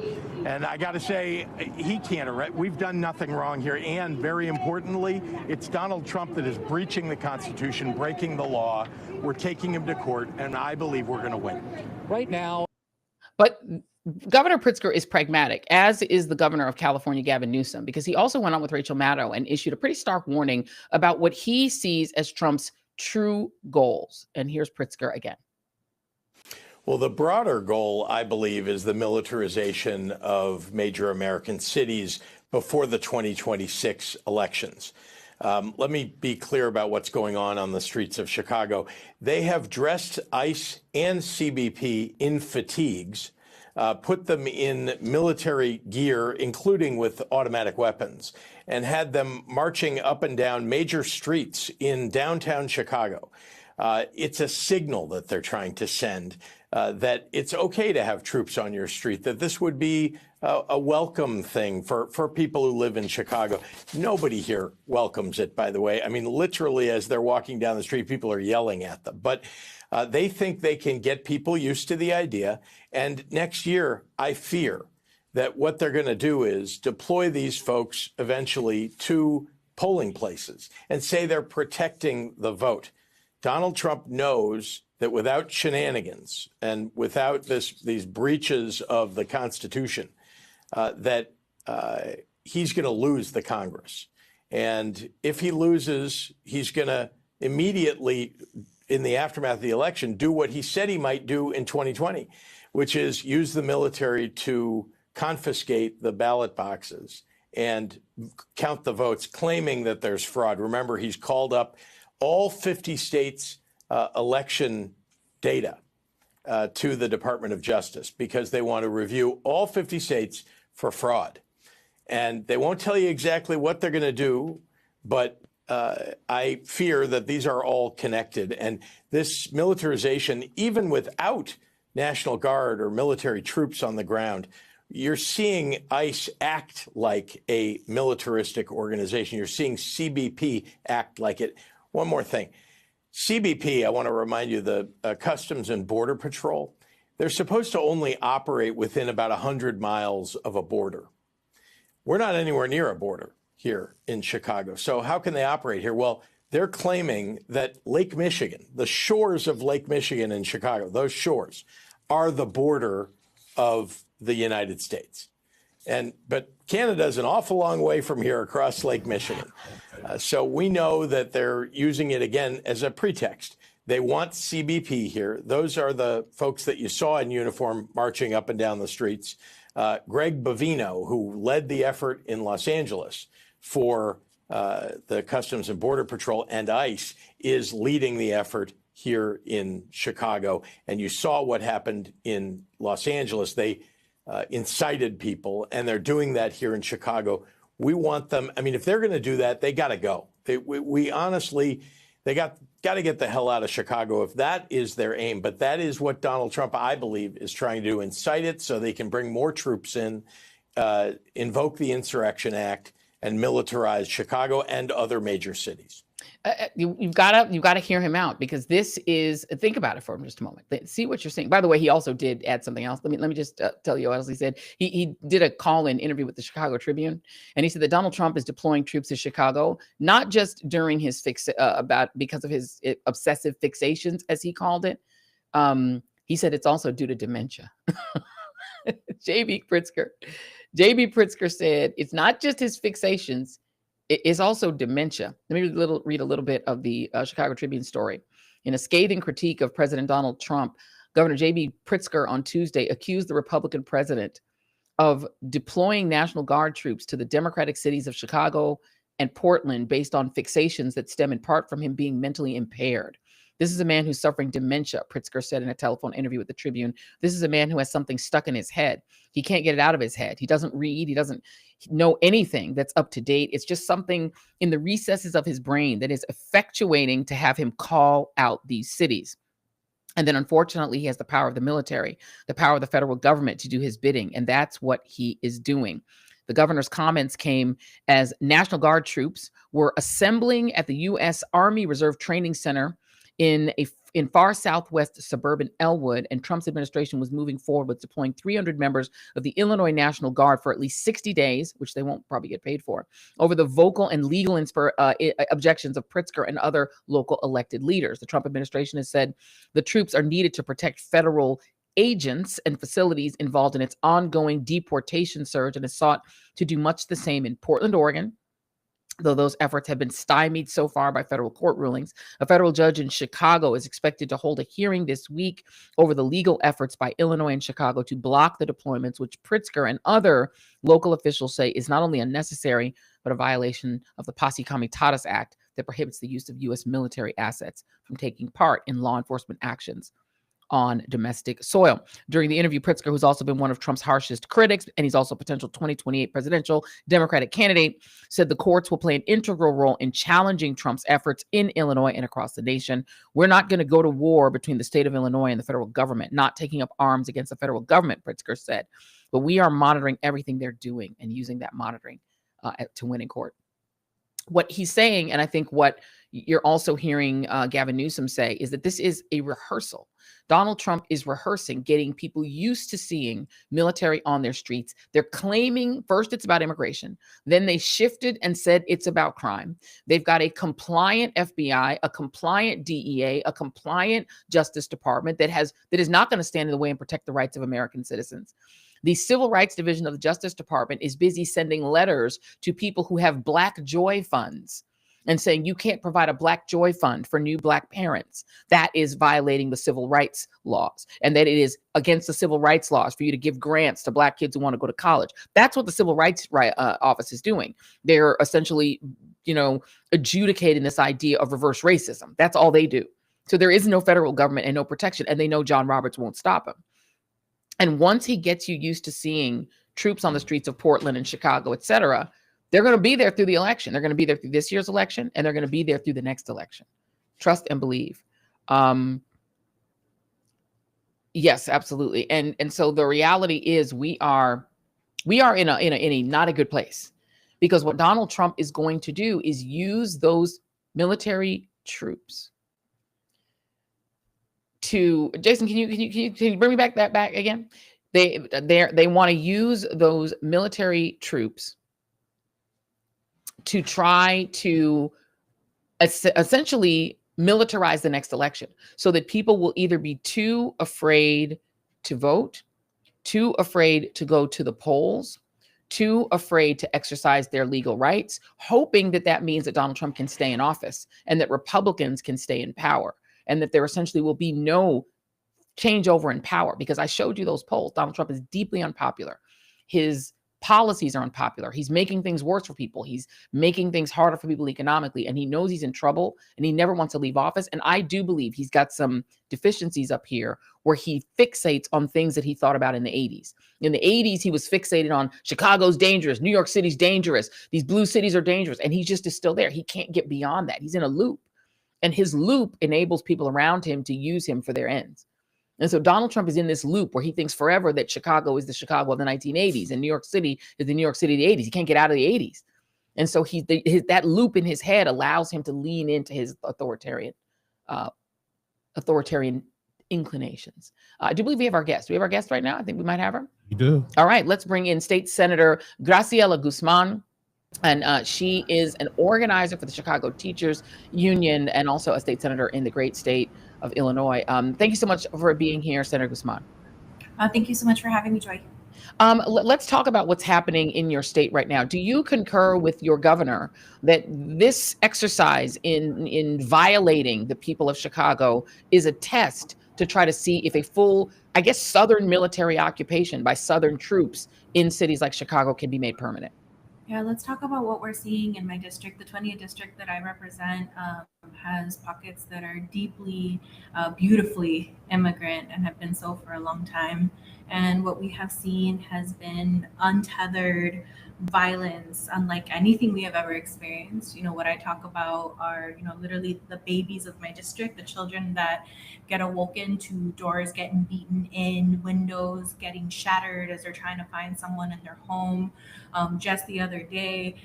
And I got to say, he can't arrest. We've done nothing wrong here. And very importantly, it's Donald Trump that is breaching the Constitution, breaking the law. We're taking him to court, and I believe we're going to win. Right now. But Governor Pritzker is pragmatic, as is the governor of California, Gavin Newsom, because he also went on with Rachel Maddow and issued a pretty stark warning about what he sees as Trump's true goals. And here's Pritzker again. Well, the broader goal, I believe, is the militarization of major American cities before the 2026 elections. Let me be clear about what's going on the streets of Chicago. They have dressed ICE and CBP in fatigues, put them in military gear, including with automatic weapons, and had them marching up and down major streets in downtown Chicago. It's a signal that they're trying to send that it's okay to have troops on your street, that this would be a welcome thing for people who live in Chicago. Nobody here welcomes it, by the way. I mean, literally, as they're walking down the street, people are yelling at them. But they think they can get people used to the idea. And next year, I fear that what they're going to do is deploy these folks eventually to polling places and say they're protecting the vote. Donald Trump knows that without shenanigans and without these breaches of the Constitution, that he's going to lose the Congress. And if he loses, he's going to immediately, in the aftermath of the election, do what he said he might do in 2020, which is use the military to confiscate the ballot boxes and count the votes, claiming that there's fraud. Remember, he's called up all 50 states' election data to the Department of Justice because they want to review all 50 states for fraud. And they won't tell you exactly what they're going to do, but I fear that these are all connected. And this militarization, even without National Guard or military troops on the ground, you're seeing ICE act like a militaristic organization. You're seeing CBP act like it. One more thing. CBP, I want to remind you, the Customs and Border Patrol, they're supposed to only operate within about 100 miles of a border. We're not anywhere near a border here in Chicago. So how can they operate here? Well, they're claiming that Lake Michigan, the shores of Lake Michigan in Chicago, those shores are the border of the United States. But Canada is an awful long way from here across Lake Michigan. So we know that they're using it again as a pretext. They want CBP here. Those are the folks that you saw in uniform marching up and down the streets. Greg Bovino, who led the effort in Los Angeles for the Customs and Border Patrol and ICE, is leading the effort here in Chicago. And you saw what happened in Los Angeles. They incited people, and they're doing that here in Chicago. We want them. I mean, if they're going to do that, they got to go. We honestly, they got to get the hell out of Chicago if that is their aim. But that is what Donald Trump, I believe, is trying to do, incite it so they can bring more troops in, invoke the Insurrection Act, and militarize Chicago and other major cities. You've got to hear him out, because this is, think about it for just a moment. See what you're saying. By the way, he also did add something else. Let me just tell you what else he said. He did a call-in interview with the Chicago Tribune, and he said that Donald Trump is deploying troops to Chicago, not just during his because of his obsessive fixations, as he called it. He said it's also due to dementia. J.B. Pritzker said it's not just his fixations. It's also dementia. Let me read a little bit of the Chicago Tribune story. In a scathing critique of President Donald Trump, Governor J.B. Pritzker on Tuesday accused the Republican president of deploying National Guard troops to the Democratic cities of Chicago and Portland based on fixations that stem in part from him being mentally impaired. This is a man who's suffering dementia, Pritzker said in a telephone interview with the Tribune. This is a man who has something stuck in his head. He can't get it out of his head. He doesn't read. He doesn't know anything that's up to date. It's just something in the recesses of his brain that is effectuating to have him call out these cities. And then, unfortunately, he has the power of the military, the power of the federal government to do his bidding. And that's what he is doing. The governor's comments came as National Guard troops were assembling at the U.S. Army Reserve Training Center in far southwest suburban Elwood, and Trump's administration was moving forward with deploying 300 members of the Illinois National Guard for at least 60 days, which they won't probably get paid for, over the vocal and legal objections of Pritzker and other local elected leaders. The Trump administration has said the troops are needed to protect federal agents and facilities involved in its ongoing deportation surge, and has sought to do much the same in Portland, Oregon, though those efforts have been stymied so far by federal court rulings. A federal judge in Chicago is expected to hold a hearing this week over the legal efforts by Illinois and Chicago to block the deployments, which Pritzker and other local officials say is not only unnecessary, but a violation of the Posse Comitatus Act that prohibits the use of U.S. military assets from taking part in law enforcement actions on domestic soil. During the interview, Pritzker, who's also been one of Trump's harshest critics, and he's also a potential 2028 presidential Democratic candidate, said the courts will play an integral role in challenging Trump's efforts in Illinois and across the nation. We're not going to go to war between the state of Illinois and the federal government, not taking up arms against the federal government, Pritzker said. But we are monitoring everything they're doing and using that monitoring to win in court. What he's saying, and I think what you're also hearing Gavin Newsom say, is that this is a rehearsal. Donald Trump is rehearsing, getting people used to seeing military on their streets. They're claiming first it's about immigration. Then they shifted and said it's about crime. They've got a compliant FBI, a compliant DEA, a compliant Justice Department that is not going to stand in the way and protect the rights of American citizens. The Civil Rights Division of the Justice Department is busy sending letters to people who have Black Joy funds and saying you can't provide a Black Joy fund for new Black parents. That is violating the civil rights laws, and that it is against the civil rights laws for you to give grants to Black kids who want to go to college. That's what the Civil Rights Office is doing. They're essentially, adjudicating this idea of reverse racism. That's all they do. So there is no federal government and no protection, and they know John Roberts won't stop him. And once he gets you used to seeing troops on the streets of Portland and Chicago, et cetera, they're going to be there through the election. They're going to be there through this year's election, and they're going to be there through the next election. Trust and believe. Yes, absolutely. And so the reality is we are in a not a good place, because what Donald Trump is going to do is use those military troops to, Jason, can you bring me back again? They want to use those military troops to try to essentially militarize the next election, so that people will either be too afraid to vote, too afraid to go to the polls, too afraid to exercise their legal rights, hoping that that means that Donald Trump can stay in office and that Republicans can stay in power and that there essentially will be no changeover in power. Because I showed you those polls. Donald Trump is deeply unpopular. His policies are unpopular. He's making things worse for people. He's making things harder for people economically, and he knows he's in trouble and he never wants to leave office. And I do believe he's got some deficiencies up here where he fixates on things that he thought about in the 80s. In the 80s, he was fixated on Chicago's dangerous, New York City's dangerous, these blue cities are dangerous, and he just is still there. He can't get beyond that. He's in a loop, and his loop enables people around him to use him for their ends. And so Donald Trump is in this loop where he thinks forever that Chicago is the Chicago of the 1980s and New York City is the New York City of the 80s. He can't get out of the 80s. And so that loop in his head allows him to lean into his authoritarian inclinations. I do believe we have our guest. Do we have our guest right now? I think we might have her. You do. All right, let's bring in State Senator Graciela Guzmán. And she is an organizer for the Chicago Teachers Union and also a state senator in the great state of Illinois. Thank you so much for being here, Senator Guzmán. Thank you so much for having me, Joy. Let's talk about what's happening in your state right now. Do you concur with your governor that this exercise in violating the people of Chicago is a test to try to see if a full, I guess, Southern military occupation by Southern troops in cities like Chicago can be made permanent? Yeah, let's talk about what we're seeing in my district. The 20th district that I represent has pockets that are deeply, beautifully immigrant and have been so for a long time. And what we have seen has been untethered violence unlike anything we have ever experienced. You know, what I talk about are, you know, literally the babies of my district, the children that get awoken to doors getting beaten in, windows getting shattered as they're trying to find someone in their home. Just the other day,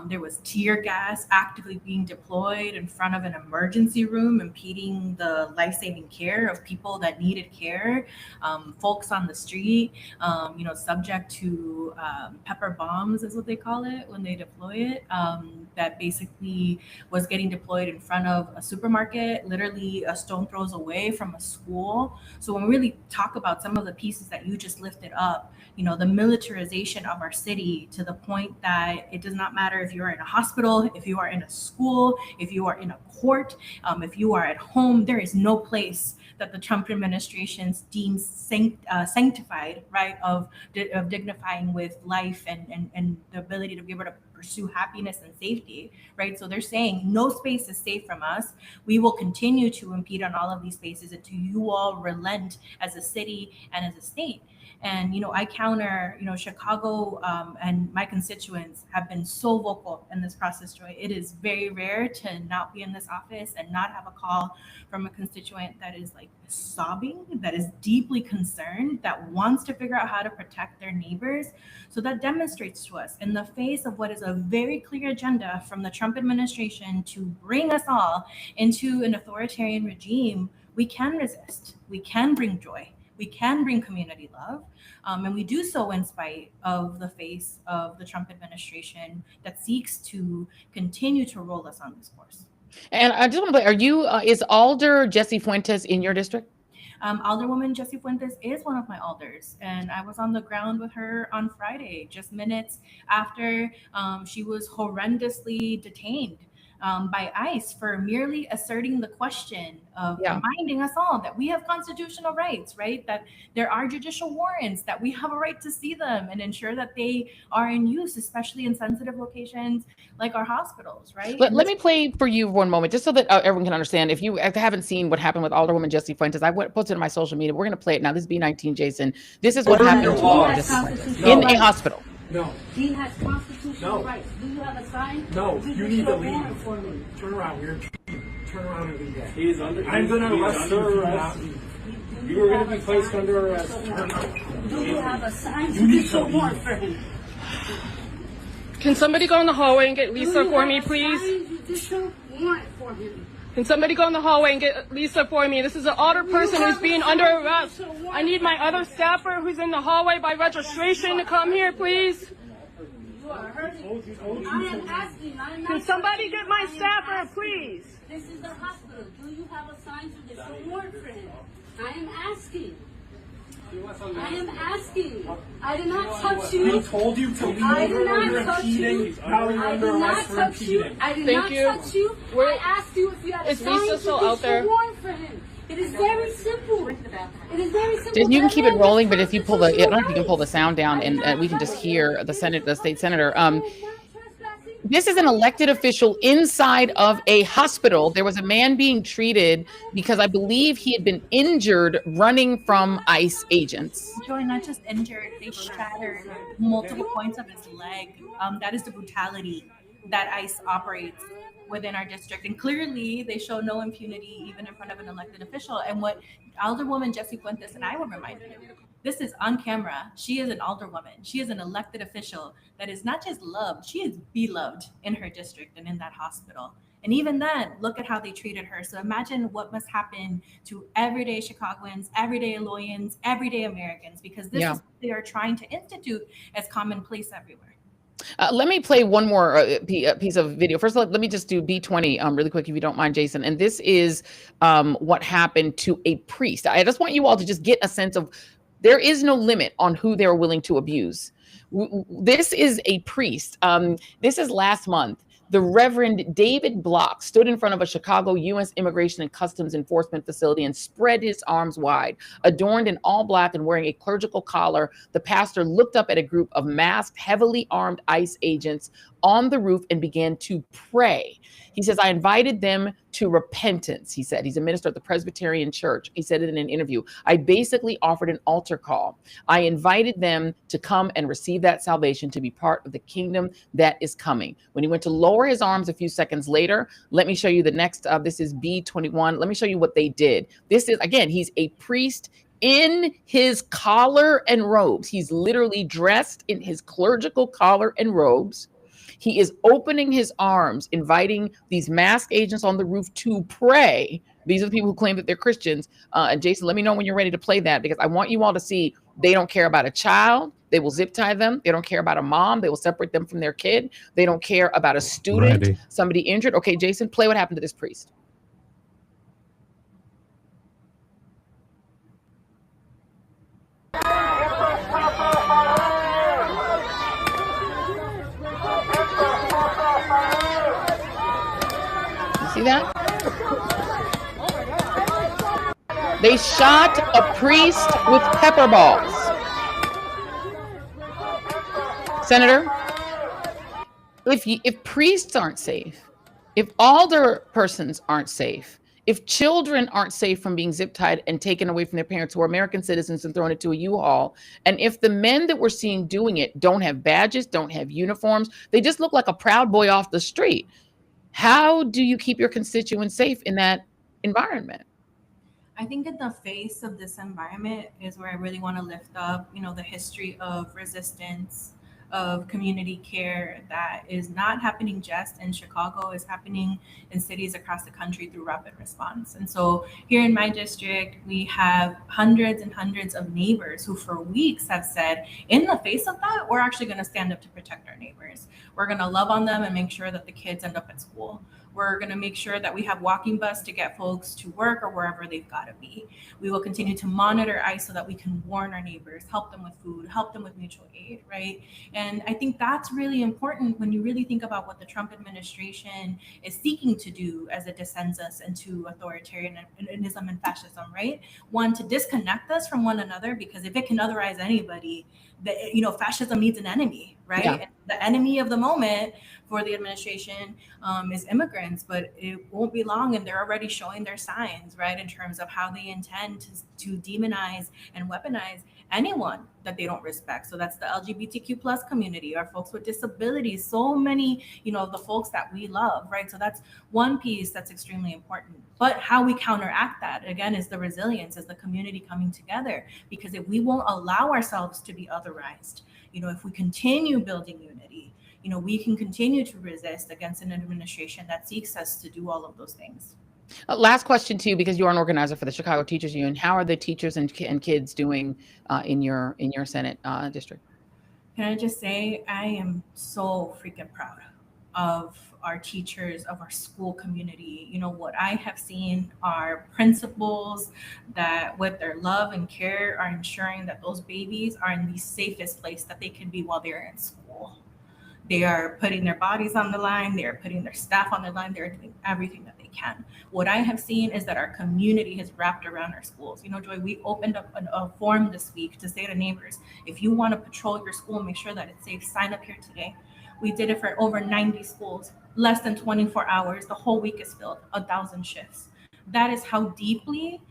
there was tear gas actively being deployed in front of an emergency room, impeding the life-saving care of people that needed care. Folks on the street, you know, subject to pepper bombs is what they call it when they deploy it, that basically was getting deployed in front of a supermarket, literally a stone throws away from a school. So when we really talk about some of the pieces that you just lifted up, you know, the militarization of our city to the point that it does not matter if you're in a hospital, if you are in a school, if you are in a court, if you are at home, there is no place that the Trump administration deems sanctified, right, of dignifying with life and the ability to be able to pursue happiness and safety, right? So they're saying no space is safe from us. We will continue to impede on all of these spaces until you all relent as a city and as a state. And, you know, I counter, you know, Chicago and my constituents have been so vocal in this process, Joy. It is very rare to not be in this office and not have a call from a constituent that is like sobbing, that is deeply concerned, that wants to figure out how to protect their neighbors. So that demonstrates to us in the face of what is a very clear agenda from the Trump administration to bring us all into an authoritarian regime, we can resist, we can bring joy. We can bring community love, and we do so in spite of the face of the Trump administration that seeks to continue to roll us on this course. And I just want to play, are you, is Alder Jessie Fuentes in your district? Alderwoman Jessie Fuentes is one of my alders, and I was on the ground with her on Friday, just minutes after she was horrendously detained by ICE for merely asserting the question of reminding us all that we have constitutional rights, right? That there are judicial warrants, that we have a right to see them and ensure that they are in use, especially in sensitive locations like our hospitals, right? Let me play for you one moment, just so that everyone can understand. If you haven't seen what happened with Alderwoman Jessie Fuentes, I posted it on my social media. We're going to play it now. This is B19, Jason. This is what happened to Alderwoman Jessie Fuentes in a hospital. No. He has constitutional rights. Do you have a sign? No, you need to leave. Turn around. We're turn around and leave that. He is under. I'm going to arrest you. You are going to be placed under arrest. Do you have a sign? Judicial warrant for him. Can somebody go in the hallway and get Lisa for me, please? Judicial warrant for him. Can somebody go in the hallway and get Lisa for me? This is an older person who's being under arrest. I need my other staffer who's in the hallway by registration to come here, please. You are hurting. I am asking. Can somebody get my staffer, please? This is the hospital. Do you have a sign judicial warrant for him? I am asking. I am asking. I did not touch you. We told you to leave. I did not You're touch impeding. you. Now you're I under did not arrest for touch you. impeding. I did Thank not you. touch you. Where- I asked you if you had a Is sign Lisa to still be out there? sworn for him. It is very simple. It is very simple. Jason, you can That keep it man rolling, has but if you pull the, I don't know if you can pull the rights. sound down, and we can just hear the state senator. This is an elected official inside of a hospital. There was a man being treated because I believe he had been injured running from ICE agents. Joy, not just injured, they shattered multiple points of his leg. That is the brutality that ICE operates within our district. And clearly they show no impunity even in front of an elected official. And what Alderwoman Jessie Fuentes and I were reminded of, this is on camera. She is an alderwoman. She is an elected official that is not just loved, she is beloved in her district and in that hospital. And even then, look at how they treated her. So imagine what must happen to everyday Chicagoans, everyday Loyans, everyday Americans, because this is what they are trying to institute as commonplace everywhere. Let me play one more piece of video. First, let me just do B20 really quick, if you don't mind, Jason. And this is what happened to a priest. I just want you all to just get a sense of there is no limit on who they're willing to abuse. This is a priest. This is last month. The Reverend David Block stood in front of a Chicago U.S. Immigration and Customs Enforcement facility and spread his arms wide. Adorned in all black and wearing a clerical collar, the pastor looked up at a group of masked, heavily armed ICE agents on the roof and began to pray. He says, I invited them to repentance, he said. He's a minister at the Presbyterian Church. He said it in an interview. I basically offered an altar call. I invited them to come and receive that salvation, to be part of the kingdom that is coming. When he went to lower his arms a few seconds later, let me show you the next, this is B21. Let me show you what they did. This is, again, he's a priest in his collar and robes. He's literally dressed in his clerical collar and robes. He is opening his arms, inviting these masked agents on the roof to pray. These are the people who claim that they're Christians. And Jason, let me know when you're ready to play that, because I want you all to see they don't care about a child. They will zip tie them. They don't care about a mom. They will separate them from their kid. They don't care about a student, somebody injured. Okay, Jason, play what happened to this priest. See that? They shot a priest with pepper balls. Senator, if priests aren't safe, if alder persons aren't safe, if children aren't safe from being zip tied and taken away from their parents who are American citizens and thrown into a U-Haul, and if the men that we're seeing doing it don't have badges, don't have uniforms, they just look like a Proud Boy off the street. How do you keep your constituents safe in that environment? I think in the face of this environment is where I really want to lift up, the history of resistance, of community care that is not happening just in Chicago, is happening in cities across the country through rapid response. And so here in my district, we have hundreds and hundreds of neighbors who for weeks have said, in the face of that, we're actually going to stand up to protect our neighbors. We're going to love on them and make sure that the kids end up at school. We're going to make sure that we have walking bus to get folks to work or wherever they've got to be. We will continue to monitor ICE so that we can warn our neighbors, help them with food, help them with mutual aid, right? And I think that's really important when you really think about what the Trump administration is seeking to do as it descends us into authoritarianism and fascism, right? One, to disconnect us from one another, because if it can otherize anybody, fascism needs an enemy, right? Yeah. And the enemy of the moment for the administration is immigrants, but it won't be long, and they're already showing their signs, right, in terms of how they intend to demonize and weaponize anyone that they don't respect. So that's the LGBTQ plus community, or folks with disabilities, so many, of the folks that we love, right? So that's one piece that's extremely important. But how we counteract that, again, is the resilience, is the community coming together, because if we won't allow ourselves to be otherized, if we continue building unity, we can continue to resist against an administration that seeks us to do all of those things. Last question to you, because you're an organizer for the Chicago Teachers Union. How are the teachers and kids doing in your Senate district? Can I just say, I am so freaking proud of our teachers, of our school community. You know, what I have seen are principals that with their love and care are ensuring that those babies are in the safest place that they can be while they're in school. They are putting their bodies on the line. They are putting their staff on the line. They're doing everything that they can. What I have seen is that our community has wrapped around our schools. You know, Joy, we opened up a form this week to say to neighbors, if you want to patrol your school, make sure that it's safe, sign up here today. We did it for over 90 schools, less than 24 hours. The whole week is filled, 1,000 shifts. That is how deeply,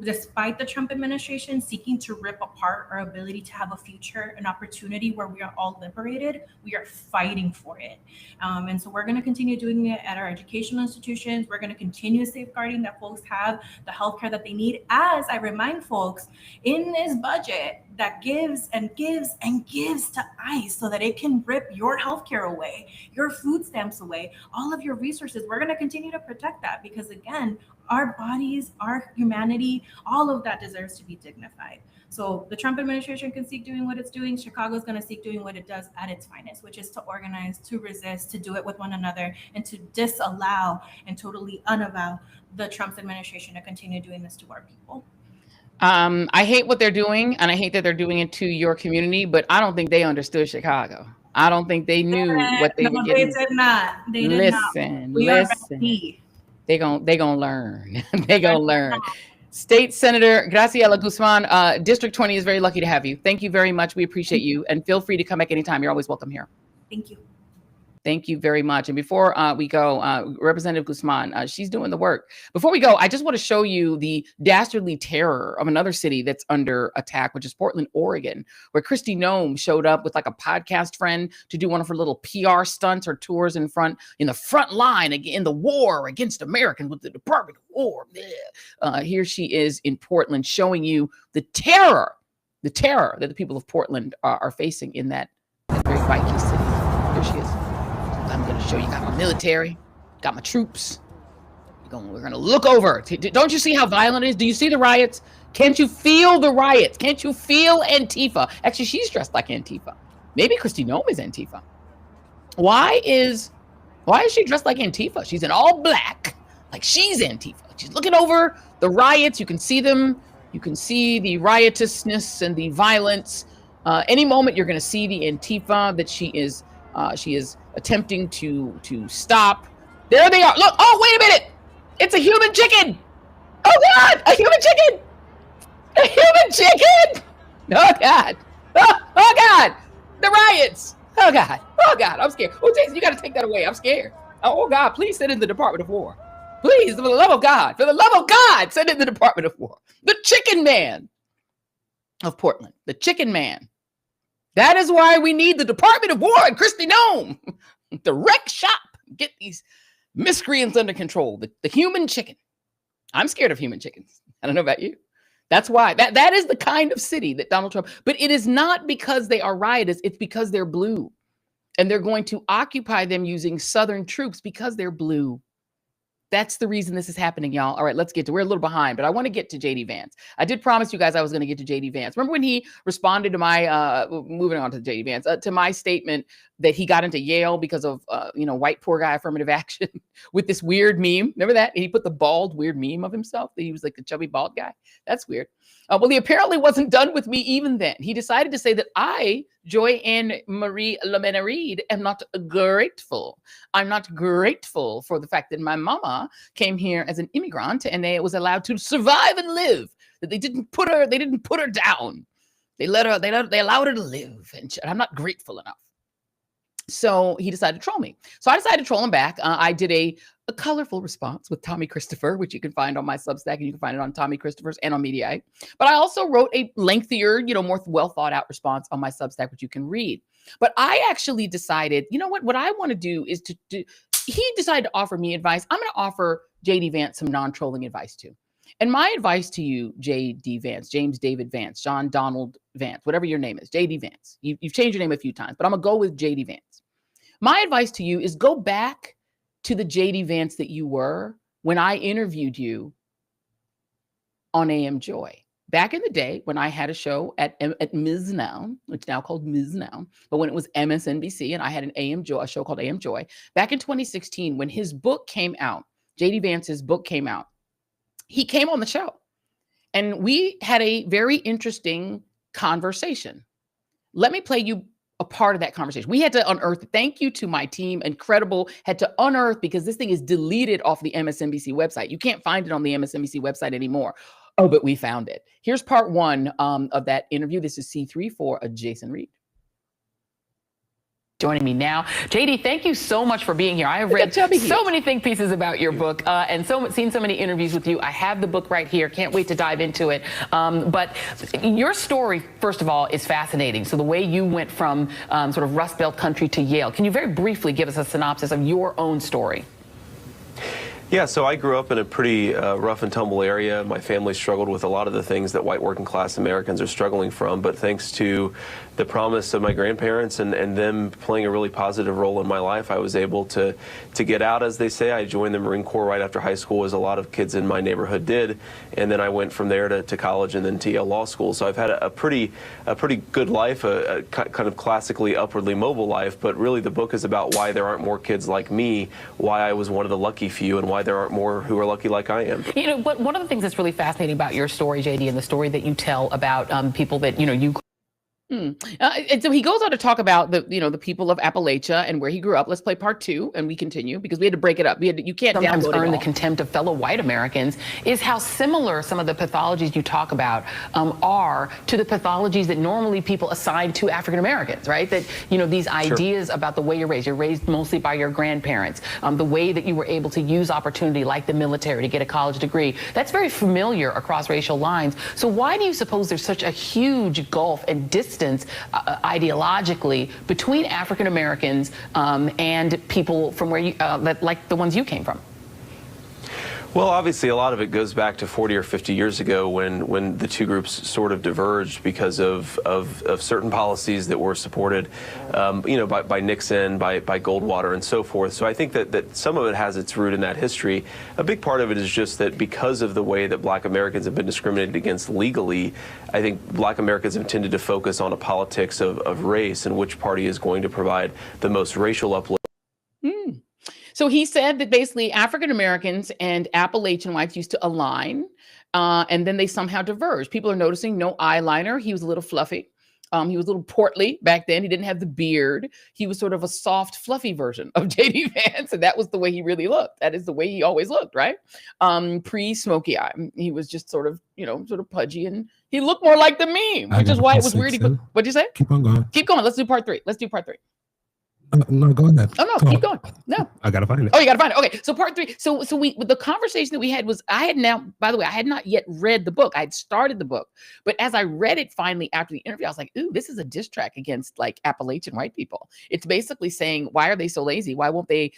despite the Trump administration seeking to rip apart our ability to have a future, an opportunity where we are all liberated, we are fighting for it. And so we're going to continue doing it at our educational institutions. We're going to continue safeguarding that folks have the healthcare that they need. As I remind folks, in this budget that gives and gives and gives to ICE so that it can rip your healthcare away, your food stamps away, all of your resources, we're going to continue to protect that because, again, our bodies, our humanity, all of that deserves to be dignified. So the Trump administration can seek doing what it's doing. Chicago's going to seek doing what it does at its finest, which is to organize, to resist, to do it with one another, and to disallow and totally unavow the Trump administration to continue doing this to our people. I hate what they're doing, and I hate that they're doing it to your community, but I don't think they understood Chicago. I don't think they knew what they were getting. They did not. They did Listen, not. listen. They gonna learn. They gonna learn. State Senator Graciela Guzmán, District 20 is very lucky to have you. Thank you very much. We appreciate you. And feel free to come back anytime. You're always welcome here. Thank you. Thank you very much. And before we go, Representative Guzmán, she's doing the work. Before we go, I just want to show you the dastardly terror of another city that's under attack, which is Portland, Oregon, where Kristi Noem showed up with like a podcast friend to do one of her little PR stunts or tours in the front line in the war against Americans with the Department of War. Here she is in Portland showing you the terror that the people of Portland are facing in that very Viking city. Here she is. I'm going to show you, got my military, got my troops. We're going to look over. Don't you see how violent it is? Do you see the riots? Can't you feel the riots? Can't you feel Antifa? Actually, she's dressed like Antifa. Maybe Kristi Noem is Antifa. Why is she dressed like Antifa? She's in all black, like she's Antifa. She's looking over the riots. You can see them. You can see the riotousness and the violence. Any moment you're going to see the Antifa that she is attempting to stop. There they are. Look. Oh, wait a minute. It's a human chicken. Oh, God. A human chicken. A human chicken. Oh, God. Oh, God. The riots. Oh, God. Oh, God. I'm scared. Oh, Jason, you got to take that away. I'm scared. Oh, God. Please send in the Department of War. Please, for the love of God. For the love of God, send in the Department of War. The chicken man of Portland. The chicken man. That is why we need the Department of War and Kristi Noem to wreck shop, get these miscreants under control. The human chicken. I'm scared of human chickens. I don't know about you. That's why that is the kind of city that Donald Trump, but it is not because they are riotous. It's because they're blue and they're going to occupy them using Southern troops because they're blue. That's the reason this is happening, y'all. All right, we're a little behind, but I want to get to JD Vance. I did promise you guys I was going to get to JD Vance. Remember when he responded to my, moving on to JD Vance, to my statement that he got into Yale because of, white poor guy affirmative action with this weird meme. Remember that? And he put the bald weird meme of himself that he was like the chubby bald guy. That's weird. Well, he apparently wasn't done with me even then. He decided to say that I, Joy Ann Marie LeShanda Reid, am not grateful. I'm not grateful for the fact that my mama came here as an immigrant and they was allowed to survive and live. That they didn't put her down. They allowed her to live, and I'm not grateful enough. So he decided to troll me. So I decided to troll him back. I did a colorful response with Tommy Christopher, which you can find on my Substack, and you can find it on Tommy Christopher's and on Mediaite. But I also wrote a lengthier, more well thought out response on my Substack, which you can read. But I actually decided, what I want to do is he decided to offer me advice. I'm going to offer JD Vance some non-trolling advice too. And my advice to you, JD Vance, James David Vance, John Donald Vance, whatever your name is, JD Vance. You've changed your name a few times, but I'm going to go with JD Vance. My advice to you is go back to the JD Vance that you were when I interviewed you on AM Joy. Back in the day when I had a show at Ms. Now, which is now called Ms. Now, but when it was MSNBC and I had a show called AM Joy, back in 2016, when his book came out, JD Vance's book came out, he came on the show and we had a very interesting conversation. Let me play you a part of that conversation. We had to unearth, thank you to my team, incredible, had to unearth because this thing is deleted off the MSNBC website. You can't find it on the MSNBC website anymore. Oh, but we found it. Here's part one of that interview. This is C3 for Jason Reid. Joining me now, JD, thank you so much for being here. I have read so many think pieces about your book and seen so many interviews with you. I have the book right here. Can't wait to dive into it. But your story, first of all, is fascinating. So the way you went from sort of Rust Belt country to Yale, can you very briefly give us a synopsis of your own story? Yeah, so I grew up in a pretty rough and tumble area. My family struggled with a lot of the things that white working class Americans are struggling from, but thanks to the promise of my grandparents and them playing a really positive role in my life, I was able to get out, as they say. I joined the Marine Corps right after high school, as a lot of kids in my neighborhood did, and then I went from there to college and then to Yale Law School. So I've had a pretty good life, a kind of classically upwardly mobile life, but really the book is about why there aren't more kids like me, why I was one of the lucky few, and why there aren't more who are lucky like I am. You know, one of the things that's really fascinating about your story, JD, and the story that you tell about people that, you and so he goes on to talk about the people of Appalachia and where he grew up. Let's play part two and we continue because we had to break it up. You can't sometimes download earn it the all. contempt of fellow white Americans is how similar some of the pathologies you talk about are to the pathologies that normally people assign to African Americans, right? That, these ideas about the way you're raised mostly by your grandparents, the way that you were able to use opportunity like the military to get a college degree. That's very familiar across racial lines. So why do you suppose there's such a huge gulf and distance ideologically between African Americans and people from where like the ones you came from? Well, obviously, a lot of it goes back to 40 or 50 years ago when the two groups sort of diverged because of certain policies that were supported, by Nixon, by Goldwater, and so forth. So I think that some of it has its root in that history. A big part of it is just that because of the way that Black Americans have been discriminated against legally, I think Black Americans have tended to focus on a politics of race and which party is going to provide the most racial uplift. So he said that basically African Americans and Appalachian whites used to align, and then they somehow diverged. People are noticing no eyeliner. He was a little fluffy. He was a little portly back then. He didn't have the beard. He was sort of a soft, fluffy version of JD Vance, and that was the way he really looked. That is the way he always looked, right? Pre-smoky eye. He was just sort of pudgy, and he looked more like the meme, which is why it was weird. What'd you say? Keep on going. Keep going. Let's do part three. No, go ahead. Oh, no, keep going. No. I gotta find it. Oh, you gotta find it. Okay, so part three. So the conversation that we had was, I had not yet read the book. I had started the book, but as I read it finally after the interview, I was like, ooh, this is a diss track against like Appalachian white people. It's basically saying, why are they so lazy? Why won't they,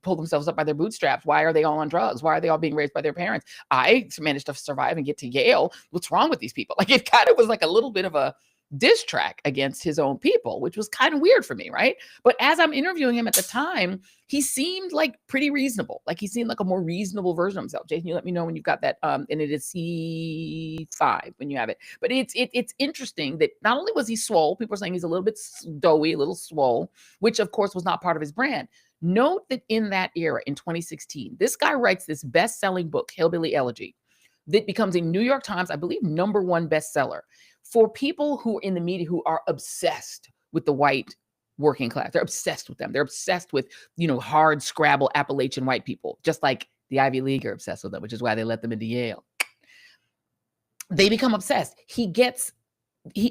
pull themselves up by their bootstraps? Why are they all on drugs? Why are they all being raised by their parents? I managed to survive and get to Yale. What's wrong with these people? Like, it kind of was like a little bit of a diss track against his own people, which was kind of weird for me, right? But as I'm interviewing him at the time, he seemed like pretty reasonable. Like he seemed like a more reasonable version of himself. Jason, you let me know when you've got that, and it is C5 when you have it. But it's interesting that not only was he swole, people are saying he's a little bit doughy, a little swole, which of course was not part of his brand. Note that in that era, in 2016, this guy writes this best-selling book, Hillbilly Elegy, that becomes a New York Times, I believe, #1 bestseller. For people who are in the media who are obsessed with the white working class, they're obsessed with them. They're obsessed with, hard scrabble Appalachian white people, just like the Ivy League are obsessed with them, which is why they let them into Yale. They become obsessed.